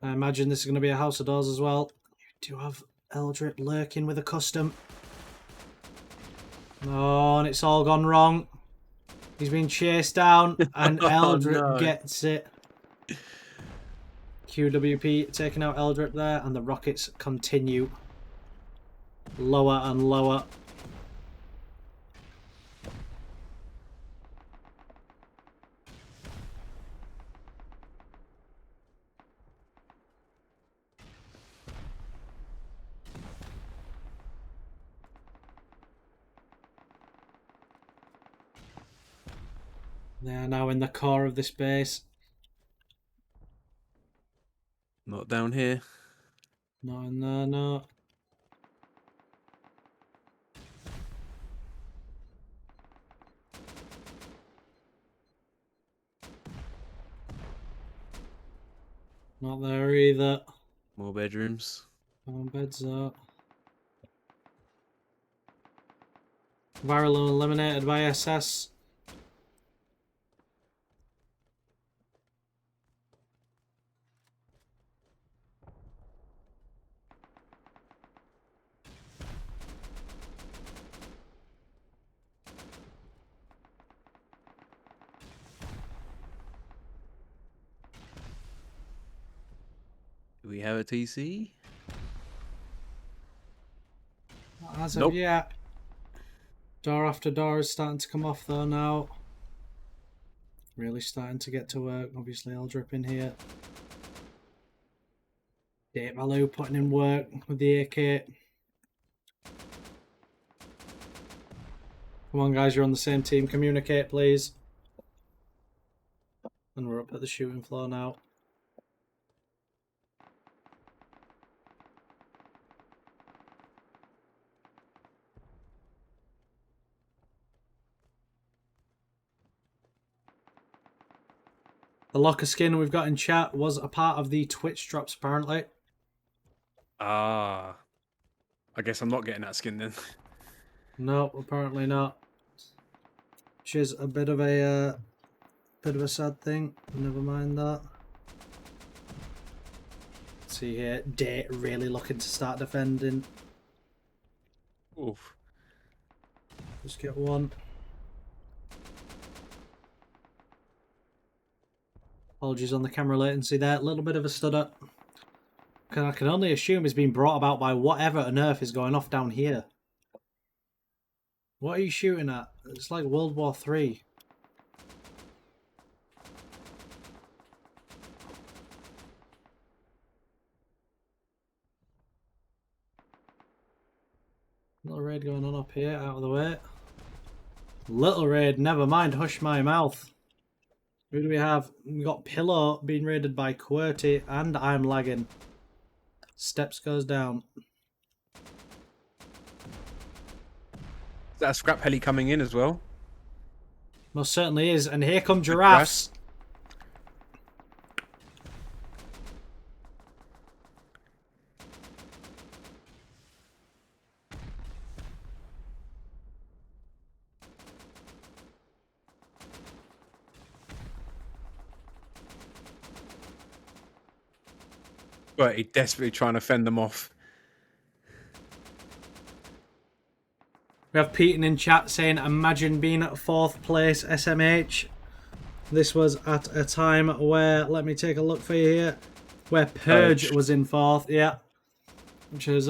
I imagine this is going to be a house of doors as well. You do have Eldrip lurking with a custom. Oh, and it's all gone wrong. He's been chased down, and Eldrip gets it. QWP taking out Eldrip there, and the rockets continue lower and lower. They are now in the core of this base. Not down here. No, no, no. Not there either. More bedrooms. More beds up. Viral eliminated by SS. Do we have a TC? Not as of yet. Door after door is starting to come off though now. Really starting to get to work. Obviously Eldrip in here. Date Malou putting in work with the AK. Come on guys, you're on the same team. Communicate please. And we're up at the shooting floor now. The locker skin we've got in chat was a part of the Twitch drops, apparently. Ah. I guess I'm not getting that skin then. No, apparently not. Which is a bit of a sad thing. Never mind that. Let's see here. Date really looking to start defending. Oof. Just get one. Apologies on the camera latency there. A little bit of a stutter. I can only assume it's been brought about by whatever on earth is going off down here. What are you shooting at? It's like World War III. Little raid going on up here, out of the way. Little raid, never mind, hush my mouth. Who do we have? We got Pillow being raided by QWERTY, and I'm lagging. Steps goes down. Is that a scrap heli coming in as well? Most certainly is, and here come giraffes. But he's desperately trying to fend them off. We have Peyton in chat saying, imagine being at 4th place SMH. This was at a time where, let me take a look for you here, where Purge was in 4th, yeah. Which is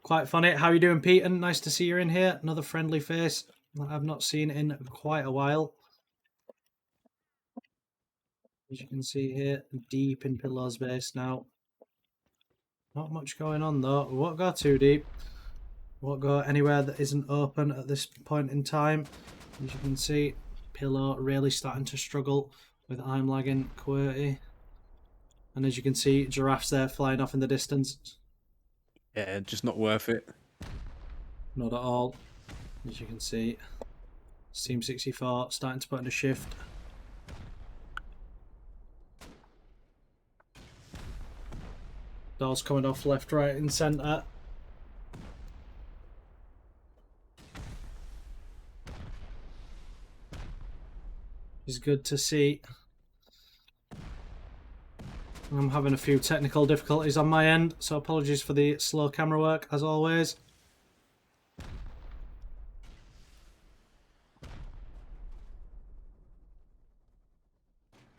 quite funny. How you doing, Peyton? Nice to see you in here. Another friendly face that I've not seen in quite a while. As you can see here, deep in Pillow's base now. Not much going on though. We won't go too deep. Won't go anywhere that isn't open at this point in time. As you can see, Pillow really starting to struggle with I'm lagging QWERTY. And as you can see, giraffes there flying off in the distance. Yeah, just not worth it. Not at all. As you can see, Team 64 starting to put in a shift. Doors coming off left, right and centre. It's good to see. I'm having a few technical difficulties on my end, so apologies for the slow camera work as always.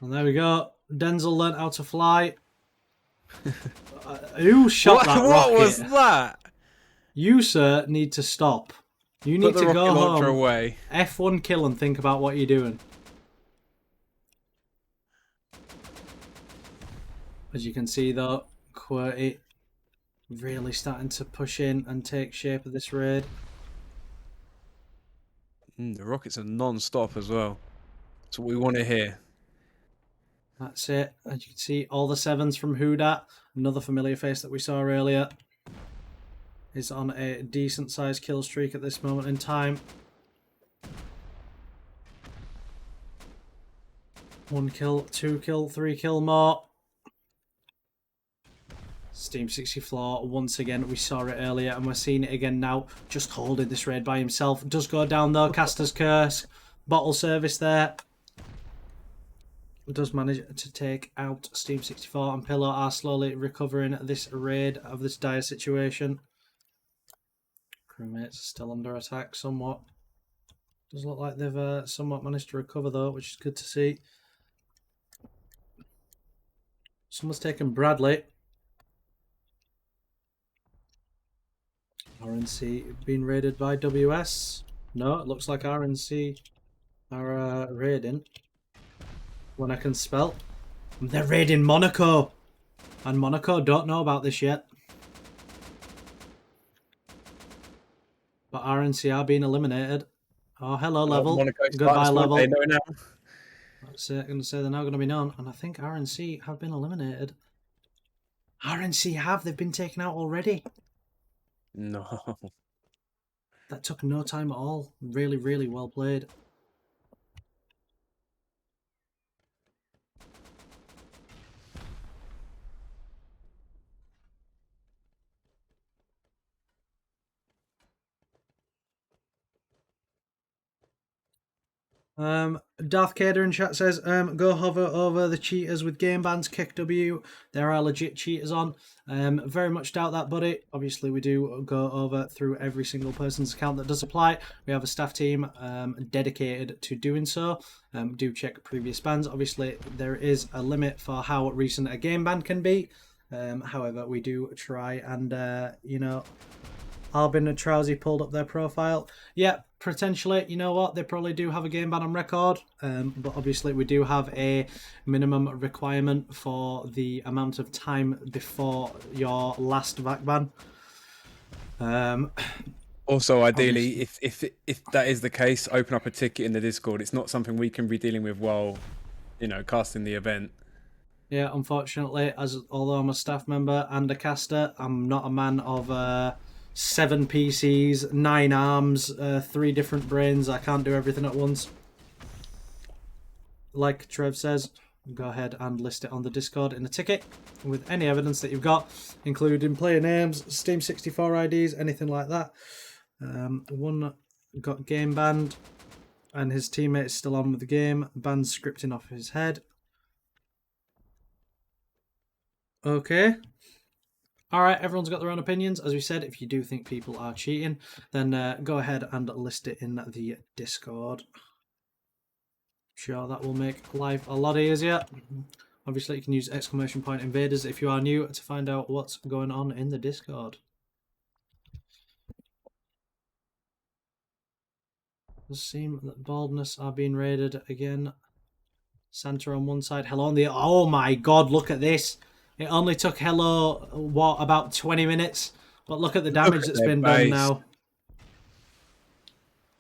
And there we go. Denzel learnt how to fly. Who shot that rocket? What was that? You, sir, need to stop. You need Put the to go rocket launcher home, away. F1 kill and think about what you're doing. As you can see though, QWERTY really starting to push in and take shape of this raid. The rockets are non-stop as well. That's what we want to hear. That's it. As you can see, all the 7s from Houdat, another familiar face that we saw earlier, is on a decent sized kill streak at this moment in time. 1 kill, 2 kill, 3 kill more. Team 64 once again, we saw it earlier and we're seeing it again now, just holding this raid by himself. Does go down though, Caster's Curse, bottle service there. Does manage to take out Team 64 and Pillow are slowly recovering this raid of this dire situation. Crewmates are still under attack somewhat. Does look like they've somewhat managed to recover though, which is good to see. Someone's taken Bradley. RNC being raided by WS. No, it looks like RNC are raiding. When I can spell. They're raiding Monaco. And Monaco don't know about this yet. But RNC are being eliminated. Oh, hello, level. Goodbye, level. They know now. That's it. I'm going to say they're now going to be known. And I think RNC have been eliminated. RNC have. They've been taken out already. No. That took no time at all. Really, really well played. Darth Kader in chat says, go hover over the cheaters with game bans, kick W. There are legit cheaters on. Very much doubt that, buddy. Obviously, we do go over through every single person's account that does apply. We have a staff team dedicated to doing so. Do check previous bans. Obviously, there is a limit for how recent a game ban can be. However, we do try and, you know, Albin and Trousy pulled up their profile. Yeah, potentially, you know what? They probably do have a game ban on record. But obviously, we do have a minimum requirement for the amount of time before your last VAC ban. Also, ideally, if that is the case, open up a ticket in the Discord. It's not something we can be dealing with while, you know, casting the event. Yeah, unfortunately, although I'm a staff member and a caster, I'm not a man of 7 PCs, 9 arms, 3 different brains. I can't do everything at once. Like Trev says, go ahead and list it on the Discord in a ticket with any evidence that you've got, including player names, Steam 64 IDs, anything like that. One got game banned, and his teammate is still on with the game. Banned scripting off his head. Okay. Alright, everyone's got their own opinions. As we said, if you do think people are cheating, then go ahead and list it in the Discord. Sure, that will make life a lot easier. Obviously, you can use !invaders if you are new to find out what's going on in the Discord. Does seem that Baldness are being raided again. Santa on one side, Hello on the... Oh my god, look at this. It only took Hello, what, about 20 minutes? But look at the damage that's been done now.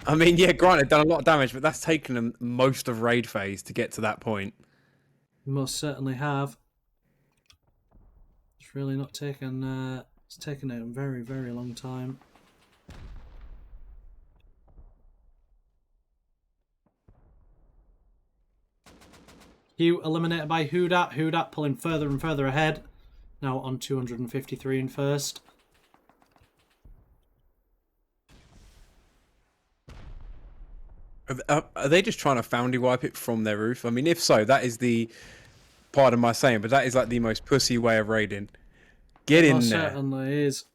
I mean, yeah, granted, done a lot of damage, but that's taken them most of raid phase to get to that point. Most certainly have. It's really not taken... it's taken a very, very long time. Hugh eliminated by Hoodat. Hoodat pulling further and further ahead. Now on 253 in first. Are they just trying to foundry wipe it from their roof? I mean, if so, that is the... Pardon my saying, but that is like the most pussy way of raiding. Get in there. Certainly is.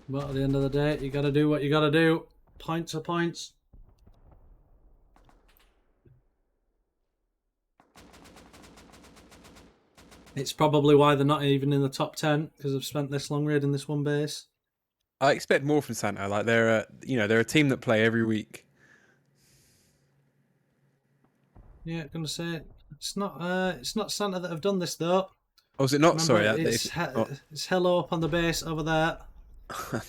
But at the end of the day, you got to do what you got to do. Points are points. It's probably why they're not even in the top 10, because they've spent this long raiding this one base. I expect more from Santa. Like they're a team that play every week. Yeah, I'm gonna say it's not Santa that have done this though. Oh, is it not? Remember, Sorry, it's Hello up on the base over there.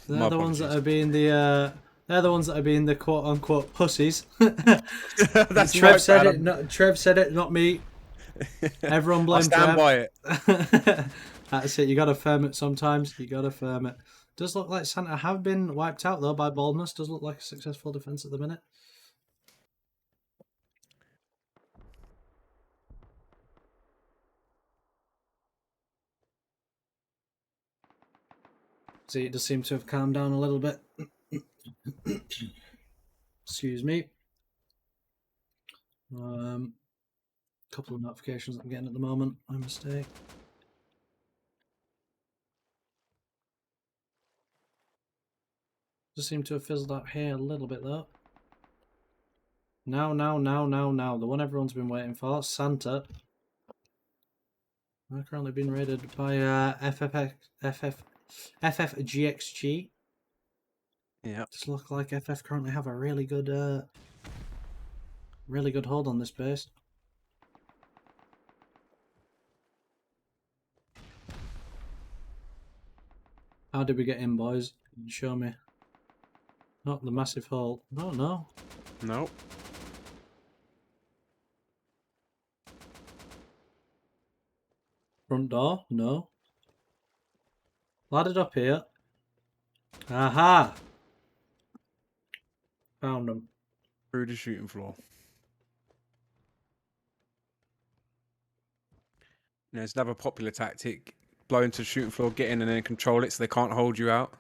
They're the ones that apologies. are being the they're the ones that are being the quote unquote pussies. That's Trev said it. Trev said it, not me. Everyone blame Stand Trev. by it. That's it. You gotta firm it sometimes. You gotta firm it. Does look like Santa have been wiped out though by Baldness. Does look like a successful defense at the minute. See, it does seem to have calmed down a little bit. Excuse me. Couple of notifications I'm getting at the moment. My mistake. Does seem to have fizzled out here a little bit though. Now. The one everyone's been waiting for, Santa. We're currently being raided by FFGXG. Yeah. Does look like FF currently have a really good hold on this base. How did we get in, boys? Show me. Not the massive hole. No. Nope. Front door? No. Laddered up here. Aha! Found them. Through the shooting floor. You know, it's another popular tactic. Blow into the shooting floor, get in and then control it so they can't hold you out.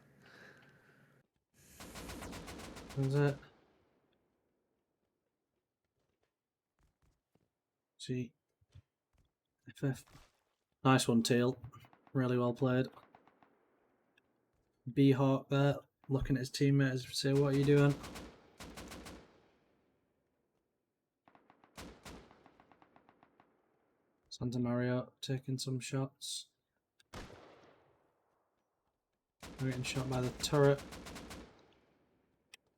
That's it. See. FF. Nice one, Teal. Really well played. B-Hawk there, looking at his teammates to say, what are you doing? Santa Maria taking some shots. We're getting shot by the turret.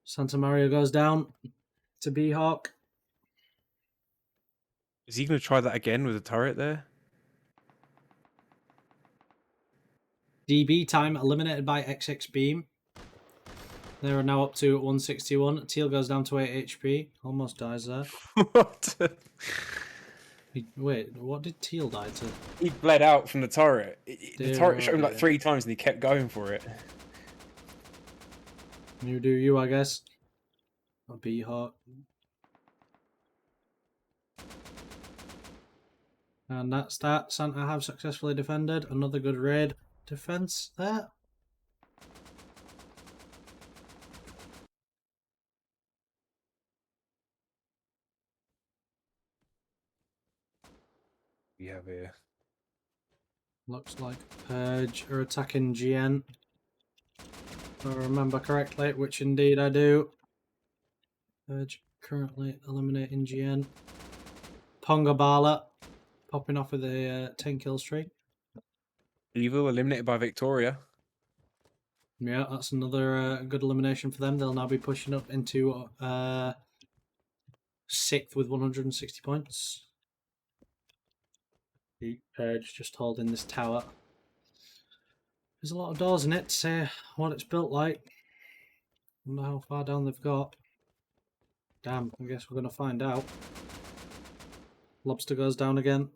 Santa Maria goes down to B-Hawk. Is he going to try that again with the turret there? DB time eliminated by XX Beam. They are now up to 161. Teal goes down to 8 HP. Almost dies there. What? Wait, what did Teal die to? He bled out from the turret. The Dear turret shot him oh like dear. 3 times and he kept going for it. You do you, I guess. A B-Hawk. And that's that. Santa have successfully defended. Another good raid defense there. We have here. Looks like Purge are attacking GN. If I remember correctly, which indeed I do. Purge currently eliminating GN. Ponga Bala popping off with a 10 kill streak. Evil eliminated by Victoria. Yeah, that's another good elimination for them. They'll now be pushing up into 6th with 160 points. Purge just holding this tower. There's a lot of doors in it to say what it's built like. Wonder how far down they've got. Damn, I guess we're going to find out. Lobster goes down again.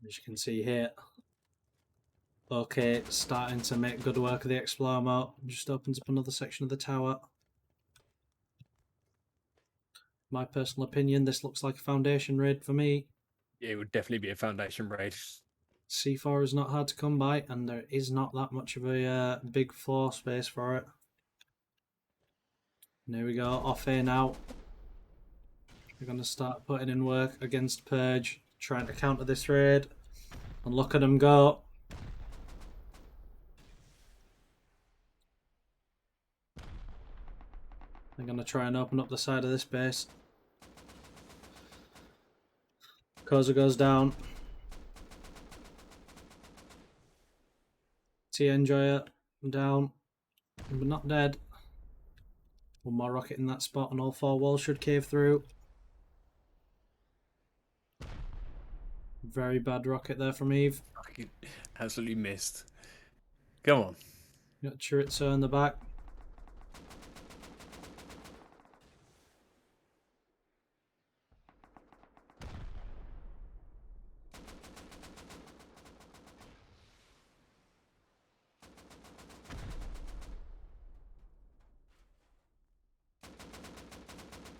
As you can see here. Okay, starting to make good work of the Explorer mode. Just opens up another section of the tower. My personal opinion, this looks like a Foundation raid for me. Yeah, it would definitely be a Foundation raid. C4 is not hard to come by, and there is not that much of a big floor space for it. And here we go, off here now. We're going to start putting in work against Purge, trying to counter this raid. And look at them go. They're going to try and open up the side of this base. Koza goes down. T Enjoyer down, but not dead. One more rocket in that spot and all 4 walls should cave through. Very bad rocket there from Eve. Fucking absolutely missed. Come on. Got Chorizo in the back.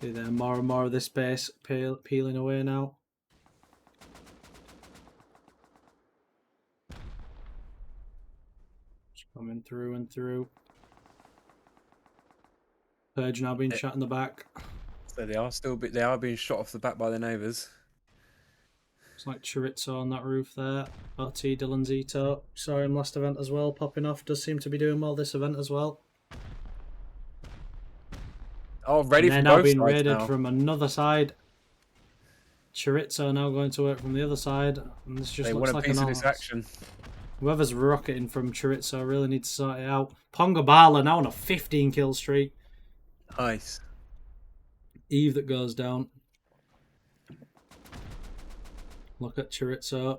See there, more and more of this base peeling away now. Just coming through and through. Purge now being shot in the back. So they are being shot off the back by the neighbours. It's like Chorizo on that roof there. OT Dylan Zito. Saw him last event as well, popping off. Does seem to be doing well this event as well. Oh, ready And from they're now both being sides raided now. from another side. Chorizo now going to work from the other side. And this just They looks want a like piece an of this action. Whoever's rocketing from Chorizo really needs to sort it out. Ponga Bala now on a 15 kill streak. Nice. Eve that goes down. Look at Chorizo.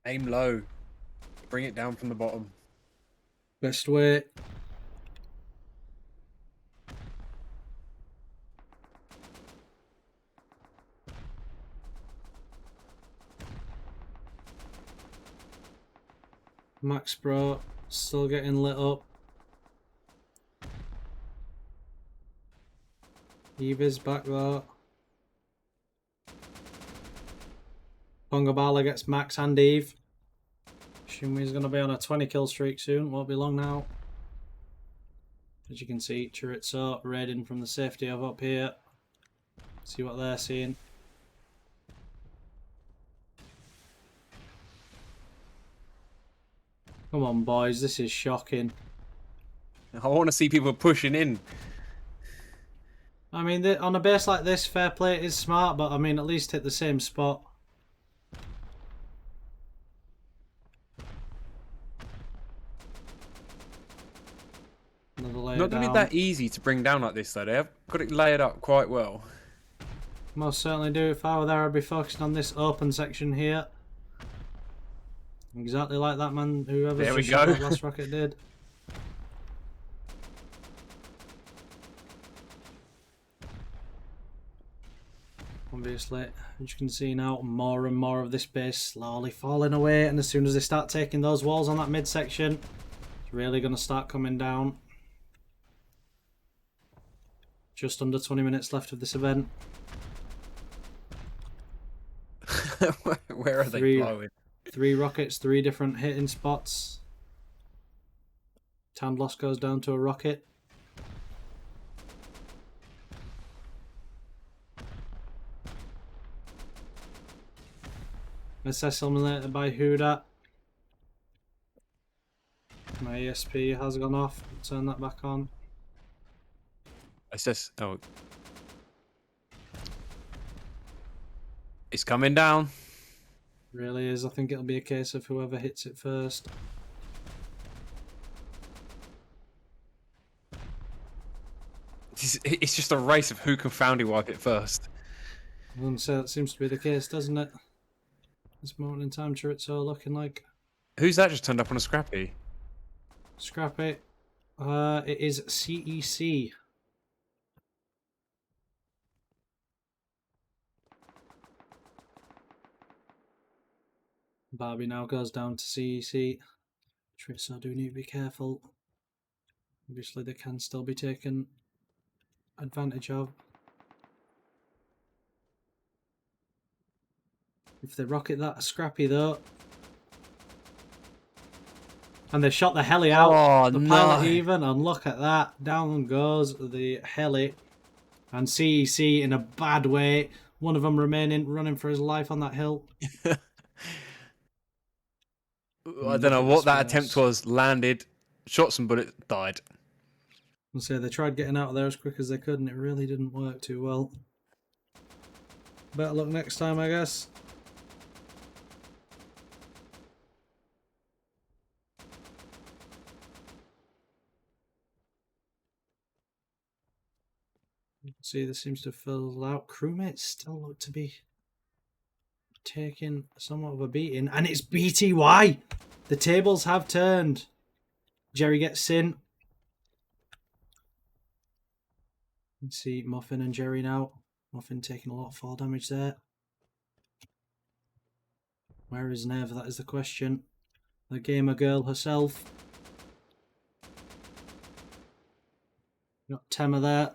Aim low. Bring it down from the bottom. Best way. Max Pro still getting lit up. Eve is back there. Ponga Bala gets Max and Eve. Shumi's going to be on a 20 kill streak soon. Won't be long now. As you can see, Chorizo raiding from the safety of up here. See what they're seeing. Come on, boys, this is shocking. I want to see people pushing in. I mean, on a base like this, fair play is smart, but I mean, at least hit the same spot. Another layer Not going to down. be that easy to bring down like this, though. They have got it layered up quite well. Most certainly do. If I were there, I'd be focusing on this open section here. Exactly like that man, whoever's There we just shot go. that last rocket did. Obviously, as you can see now, more and more of this base slowly falling away, and as soon as they start taking those walls on that midsection, it's really going to start coming down. Just under 20 minutes left of this event. Where are they blowing? 3 rockets, 3 different hitting spots. Tandlos goes down to a rocket. SS eliminated by Huda. My ESP has gone off. Turn that back on. SS. Oh. It's coming down. Really is. I think it'll be a case of whoever hits it first. It's just a race of who can foundry wipe it first. And so that seems to be the case, doesn't it? This moment in time, sure, it's all looking like Who's that just turned up on a scrappy? Scrappy. It is CEC. Barbie now goes down to CEC. Triss, I do need to be careful. Obviously, they can still be taken advantage of. If they rocket that Scrappy, though. And they shot the heli out. Oh, The pilot even, and look at that. Down goes the heli. And CEC in a bad way. One of them remaining, running for his life on that hill. I don't know what that attempt was. Landed, shot some bullets, died. I'll say they tried getting out of there as quick as they could, and it really didn't work too well. Better luck next time, I guess. You can see this seems to have filled out. Crewmates still look to be taking somewhat of a beating, and it's BTY. The tables have turned. Jerry gets in. You can see Muffin and Jerry now. Muffin taking a lot of fall damage there. Where is Nev? That is the question. The gamer girl herself. Got Tema there.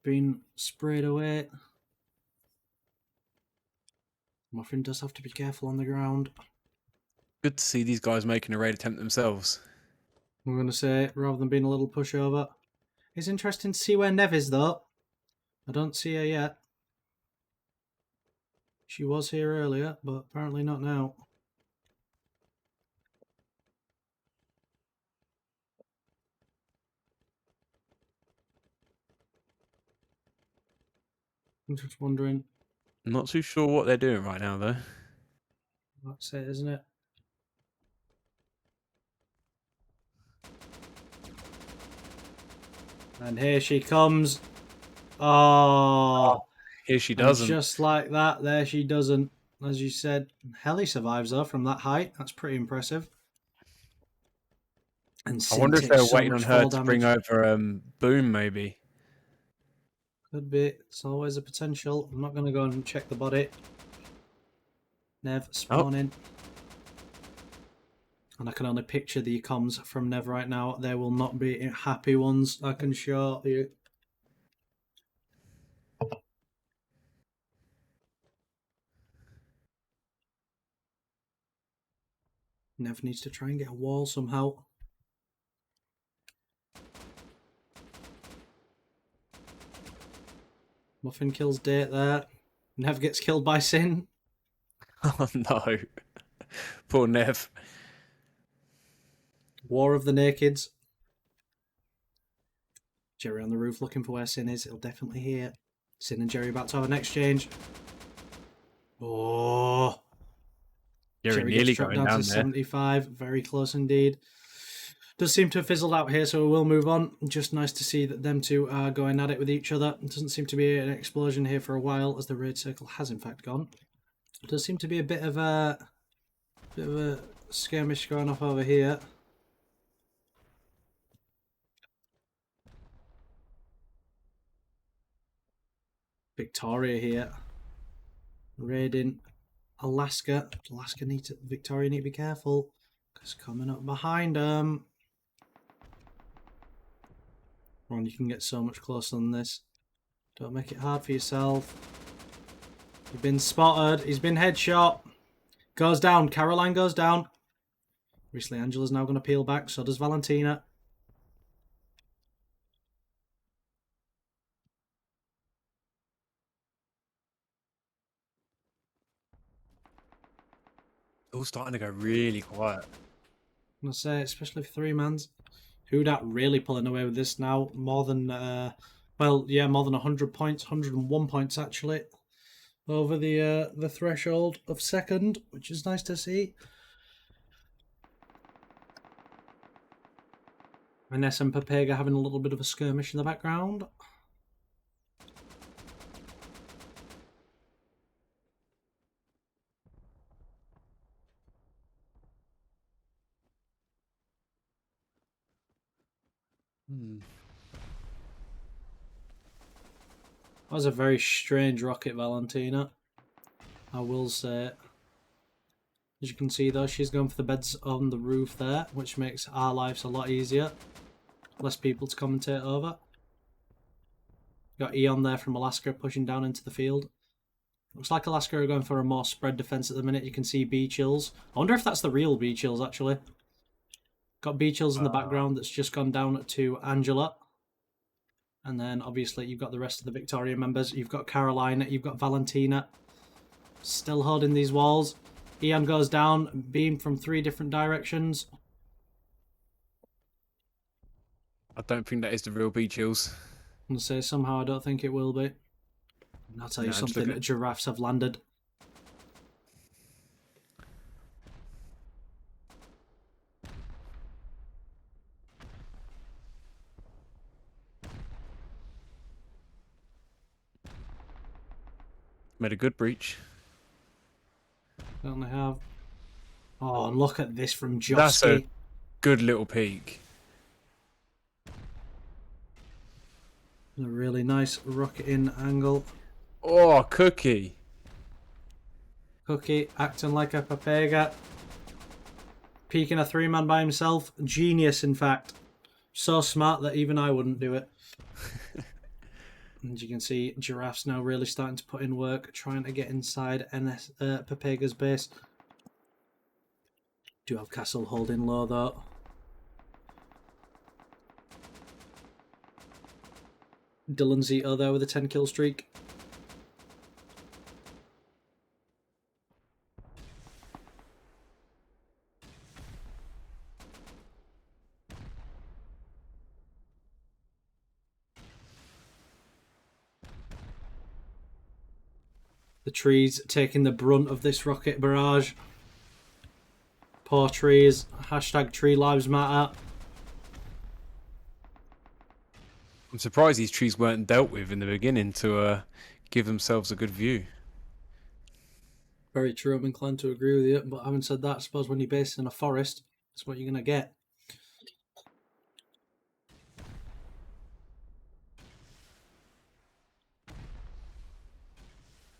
Being sprayed away. Muffin does have to be careful on the ground. Good to see these guys making a raid attempt themselves. I'm going to say, rather than being a little pushover. It's interesting to see where Nev is, though. I don't see her yet. She was here earlier, but apparently not now. I'm just wondering. Not too sure what they're doing right now, though. That's it, isn't it? And here she comes. Oh. Here she And doesn't. just like that, there she doesn't. As you said, Heli survives though from that height. That's pretty impressive. And I wonder if Sin they're takes so waiting on much her fall to bring damage. over Boom, maybe. Could be. It's always a potential. I'm not going to go and check the body. Nev spawning. And I can only picture the comms from Nev right now. They will not be happy ones, I can show you. Nev needs to try and get a wall somehow. Muffin kills Date there. Nev gets killed by Sin. Oh no. Poor Nev. War of the Nakeds. Jerry on the roof looking for where Sin is. He'll definitely hear. Sin and Jerry about to have an exchange. Oh. Jerry Jerry nearly gets dropped going down down to there. 75. Very close indeed. Does seem to have fizzled out here, so we will move on. Just nice to see that them two are going at it with each other. It doesn't seem to be an explosion here for a while, as the raid circle has in fact gone. It does seem to be a bit of a skirmish going off over here. Victoria here. Raiding Alaska. Victoria need to be careful. Because coming up behind them. Ron, you can get so much closer than this. Don't make it hard for yourself. You've been spotted. He's been headshot. Goes down. Caroline goes down. Obviously, Angela's now going to peel back. So does Valentina. All starting to go really quiet. I'm going to say, especially for three-mans. Hudat really pulling away with this now. More than, more than 100 points. 101 points, actually. Over the threshold of second, which is nice to see. Vanessa and Papega having a little bit of a skirmish in the background. That was a very strange rocket, Valentina. I will say. As you can see, though, she's going for the beds on the roof there, which makes our lives a lot easier. Less people to commentate over. Got Eon there from Alaska pushing down into the field. Looks like Alaska are going for a more spread defense at the minute. You can see B-Chills. I wonder if that's the real B-Chills, actually. Got B-Chills in the background that's just gone down to Angela. And then, obviously, you've got the rest of the Victoria members. You've got Caroline. You've got Valentina. Still holding these walls. Eon goes down. Beam from 3 different directions. I don't think that is the real B-Chills. I'm going to say somehow I don't think it will be. And I'll tell you something, giraffes have landed. Made a good breach. Don't they have? Oh, and look at this from Josky. That's a good little peek. A really nice rocketing angle. Oh, Cookie. Cookie acting like a Papega. Peeking a 3-man by himself. Genius, in fact. So smart that even I wouldn't do it. And you can see Giraffe's now really starting to put in work, trying to get inside Papega's base. Do have Castle holding low, though. Dylan Zito there with a 10-kill streak. The trees taking the brunt of this rocket barrage. Poor trees. Hashtag tree lives matter. I'm surprised these trees weren't dealt with in the beginning to give themselves a good view. Very true, I'm inclined to agree with you. But having said that, I suppose when you're based in a forest, that's what you're going to get.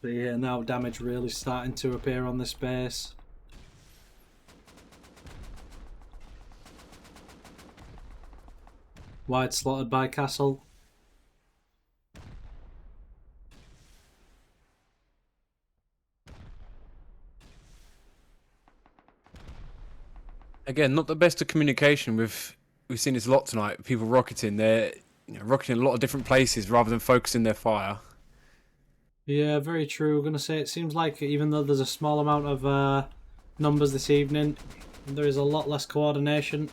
But yeah, now damage really starting to appear on this base. Wide slotted by Castle. Again, not the best of communication. We've seen this a lot tonight. People rocketing, they're rocketing in a lot of different places rather than focusing their fire. Yeah, very true. I'm going to say it seems like even though there's a small amount of numbers this evening, there is a lot less coordination.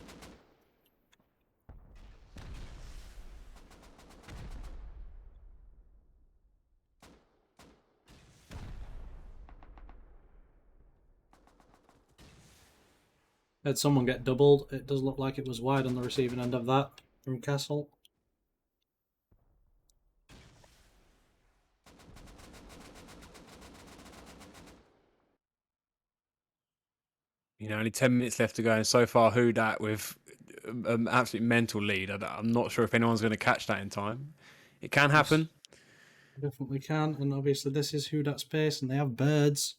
Had someone get doubled. It does look like it was wide on the receiving end of that from Castle. You know, only 10 minutes left to go, and so far, who dat with an absolute mental lead. I'm not sure if anyone's going to catch that in time. It can happen. Definitely can, and obviously this is Who Dat Space, and they have birds.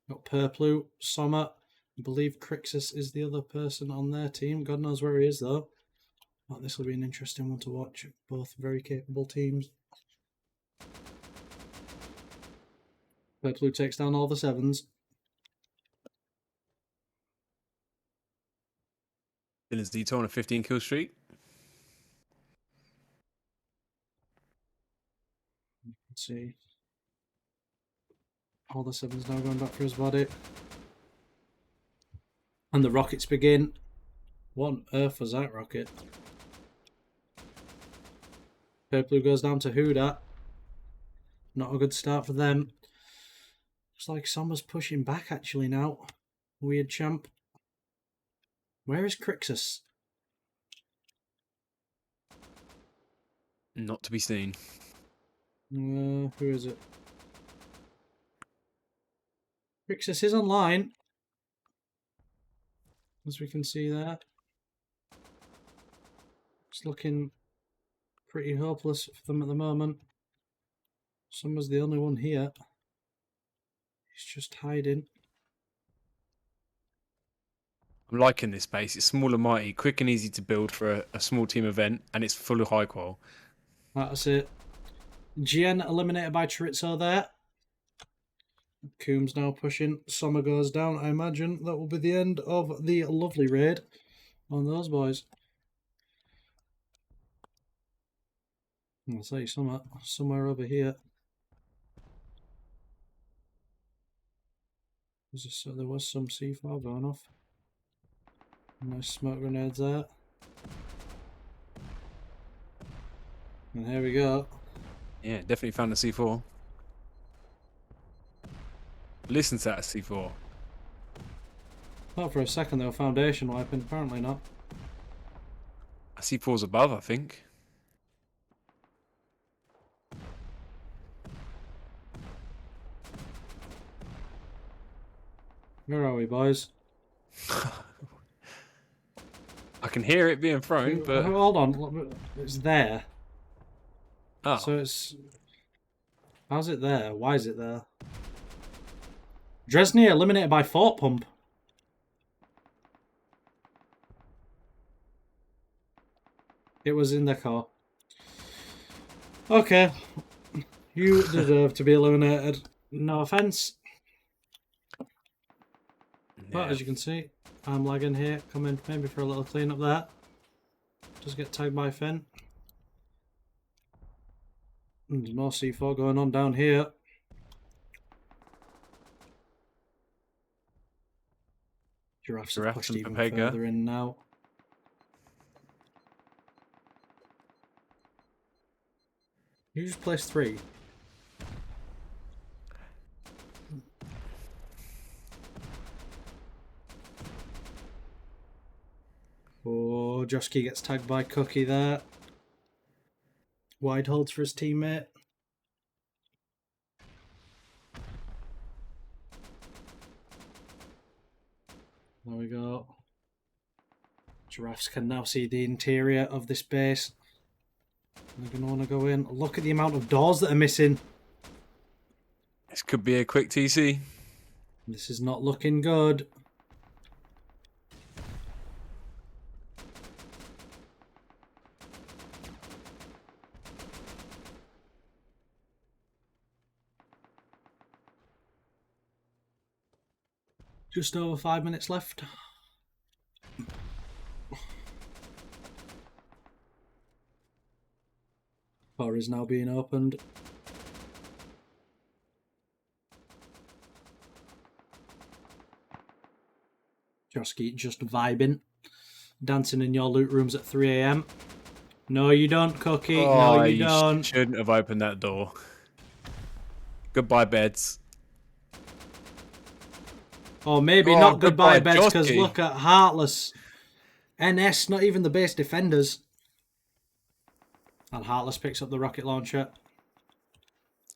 Got Purplu, Sommer. I believe Crixus is the other person on their team. God knows where he is, though. But this will be an interesting one to watch. Both very capable teams. Purplu takes down all the sevens. Dylan's Detour on a 15 kill streak. Let's see. All the sevens now going back for his body. And the rockets begin. What on earth was that rocket? Purplu goes down to Who Dat. Not a good start for them. Looks like Sommer's pushing back actually now. Weird champ. Where is Crixus? Not to be seen. Who is it? Crixus is online. As we can see there. It's looking pretty hopeless for them at the moment. Summer's the only one here. He's just hiding. I'm liking this base. It's small and mighty, quick and easy to build for a small team event, and it's full of high qual. That's it. Gien eliminated by Chorizo there. Coombs now pushing. Summer goes down. I imagine that will be the end of the lovely raid on those boys. I'll say somewhere over here. There was some C4 going off. Nice smoke grenades there. And here we go. Yeah, definitely found the C4. Listen to that C4. Thought for a second they were foundation wiping, apparently not. C4's above, I think. Where are we, boys? I can hear it being thrown, but... Hold on, it's there. Oh. So it's... How's it there? Why is it there? Dresny eliminated by Fort Pump. It was in the car. Okay. You deserve to be eliminated. No offence. But as you can see, I'm lagging here. Coming maybe for a little clean up there. Just get tagged by Finn. And there's no C4 going on down here. Giraffes have pushed even further in now. You just placed 3. Oh, Josky gets tagged by Cookie there. Wide holds for his teammate. There we go. Giraffes can now see the interior of this base. They're going to want to go in. Look at the amount of doors that are missing. This could be a quick TC. This is not looking good. Just over 5 minutes left. Bar is now being opened. Drosky just vibing, dancing in your loot rooms at 3 a.m. No, you don't, Cookie. Oh, no, you don't. Shouldn't have opened that door. Goodbye, beds. Or maybe Oh, not goodbye, goodbye, beds, because Josky. look at Heartless. NS, not even the base defenders. And Heartless picks up the rocket launcher.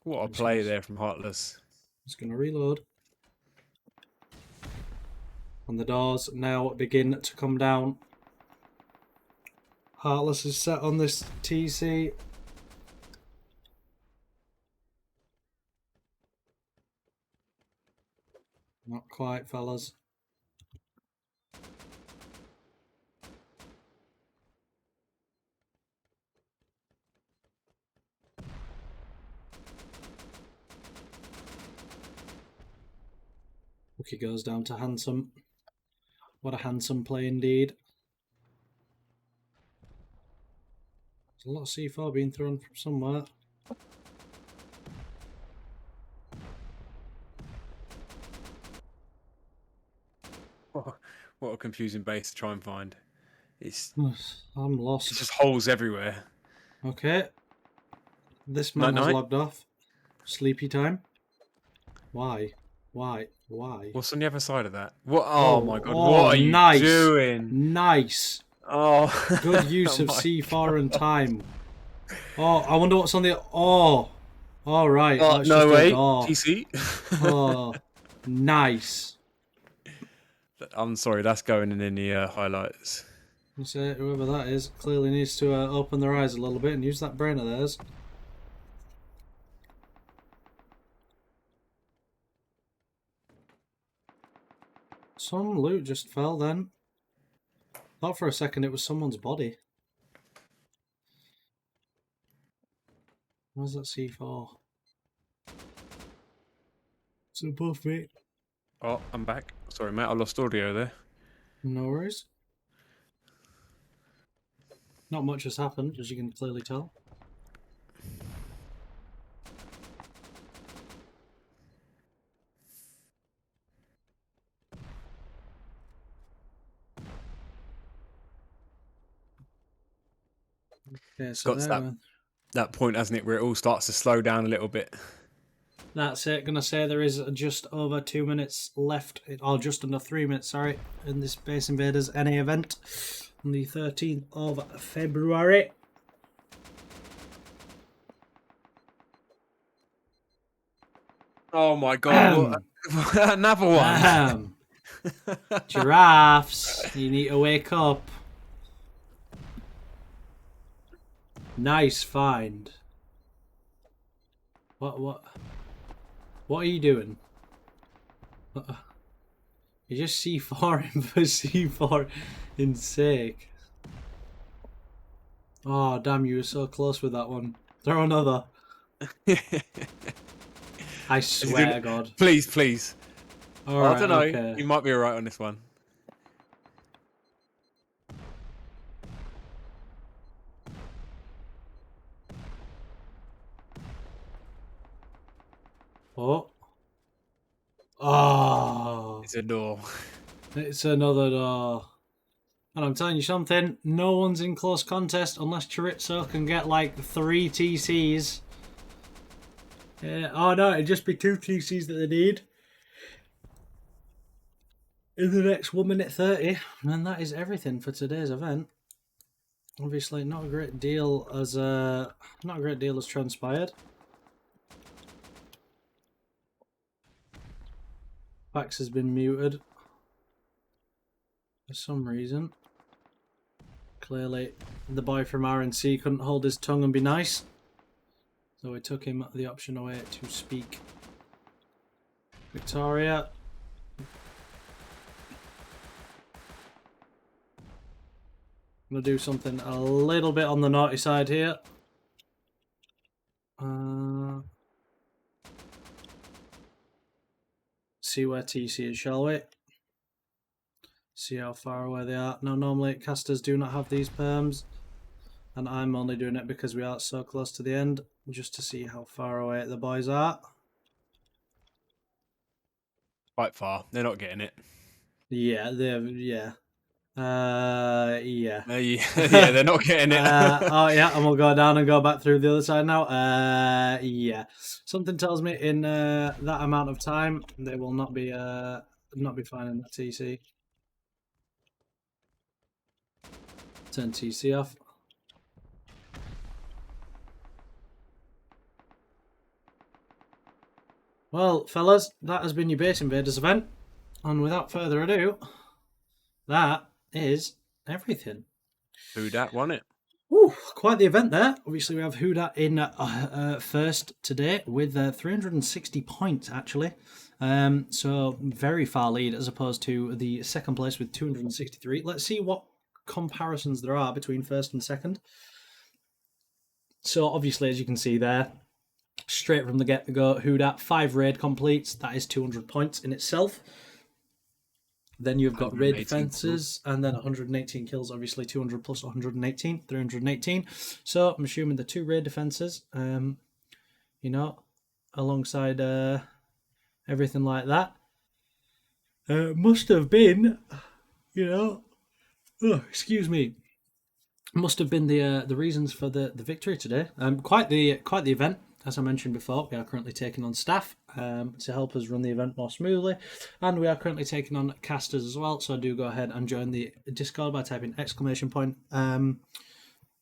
What a play there from Heartless. It's going to reload. And the doors now begin to come down. Heartless is set on this TC. Not quite, fellas. Rookie goes down to Handsome. What a handsome play indeed. There's a lot of C4 being thrown from somewhere. What a confusing base to try and find. I'm lost. It's just holes everywhere. Okay. This man has logged off. Sleepy time. Why? Why? Why? What's on the other side of that? What? Oh my god! Oh, what are you nice. doing? Nice. Oh, Good use of C4 and time. Oh, I wonder what's on the. Oh, all right. Oh, That's no just way. a door. TC. Oh, nice. I'm sorry, that's going in the highlights. Let's say whoever that is clearly needs to open their eyes a little bit and use that brain of theirs. Some loot just fell then. Thought for a second it was someone's body. Where's that C4? It's above me. Oh, I'm back. Sorry, mate. I lost audio there. No worries. Not much has happened, as you can clearly tell. Okay, so Got that point, hasn't it, where it all starts to slow down a little bit. that's it. Gonna say there is just over 2 minutes left, or just under 3 minutes, sorry, in this Space Invaders NA event on the 13th of February. Oh my god! What? Another one. Giraffes, you need to wake up. Nice find. What are you doing? You just C4 for C4 in sake. Oh damn, you were so close with that one. Throw another. I swear to God. Please, please. Alright, I don't know. okay. You might be alright on this one. Oh. Oh. It's a door. It's another door. And I'm telling you something, no one's in close contest unless Chorizo can get like 3 TCs. Oh no, it'd just be 2 TCs that they need in the next 1 minute 30. And that is everything for today's event. Obviously not a great deal has transpired. Fax has been muted for some reason. Clearly the boy from RNC couldn't hold his tongue and be nice, so we took him the option away to speak. Victoria. I'm going to do something a little bit on the naughty side here. See where TC is, shall we? See how far away they are. Now, normally casters do not have these perms, and I'm only doing it because we are so close to the end, just to see how far away the boys are. Quite far. They're not getting it. Yeah, yeah. Yeah. Yeah, they're not getting it. Oh yeah, and we'll go down and go back through the other side now. Yeah. Something tells me in that amount of time they will not be finding the TC. Turn TC off. Well, fellas, that has been your Base Invaders event, and without further ado, that is everything. Who dat won it? Woo, quite the event there. Obviously, we have Huda in first today with 360 points, actually. So very far lead as opposed to the second place with 263. Let's see what comparisons there are between first and second. So obviously, as you can see there, straight from the get-go, Huda, 5 raid completes. That is 200 points in itself. Then you've got raid defenses and then 118 kills, obviously 200 plus 118, 318. So I'm assuming the 2 raid defenses, you know, alongside everything like that, must have been, you know, excuse me, must have been the reasons for the victory today. Quite the event. As I mentioned before, we are currently taking on staff to help us run the event more smoothly, and we are currently taking on casters as well. So do go ahead and join the Discord by typing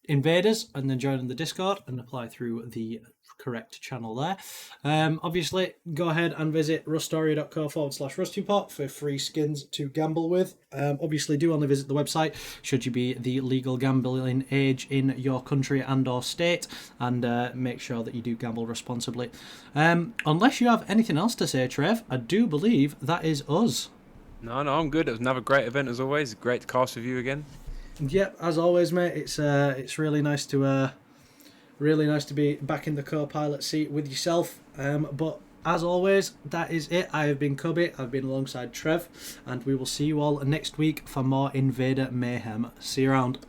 !invaders and then join the Discord and apply through the correct channel there. Obviously, go ahead and visit rustoria.co/rustipot for free skins to gamble with. Obviously, do only visit the website should you be the legal gambling age in your country and or state, and make sure that you do gamble responsibly. Unless you have anything else to say, Trev, I do believe that is us. No, I'm good. It was another great event as always. Great to cast with you again. Yep, as always, mate. It's really nice to be back in the co-pilot seat with yourself. But as always, that is it. I have been Cubby. I've been alongside Trev, and we will see you all next week for more Invader Mayhem. See you around.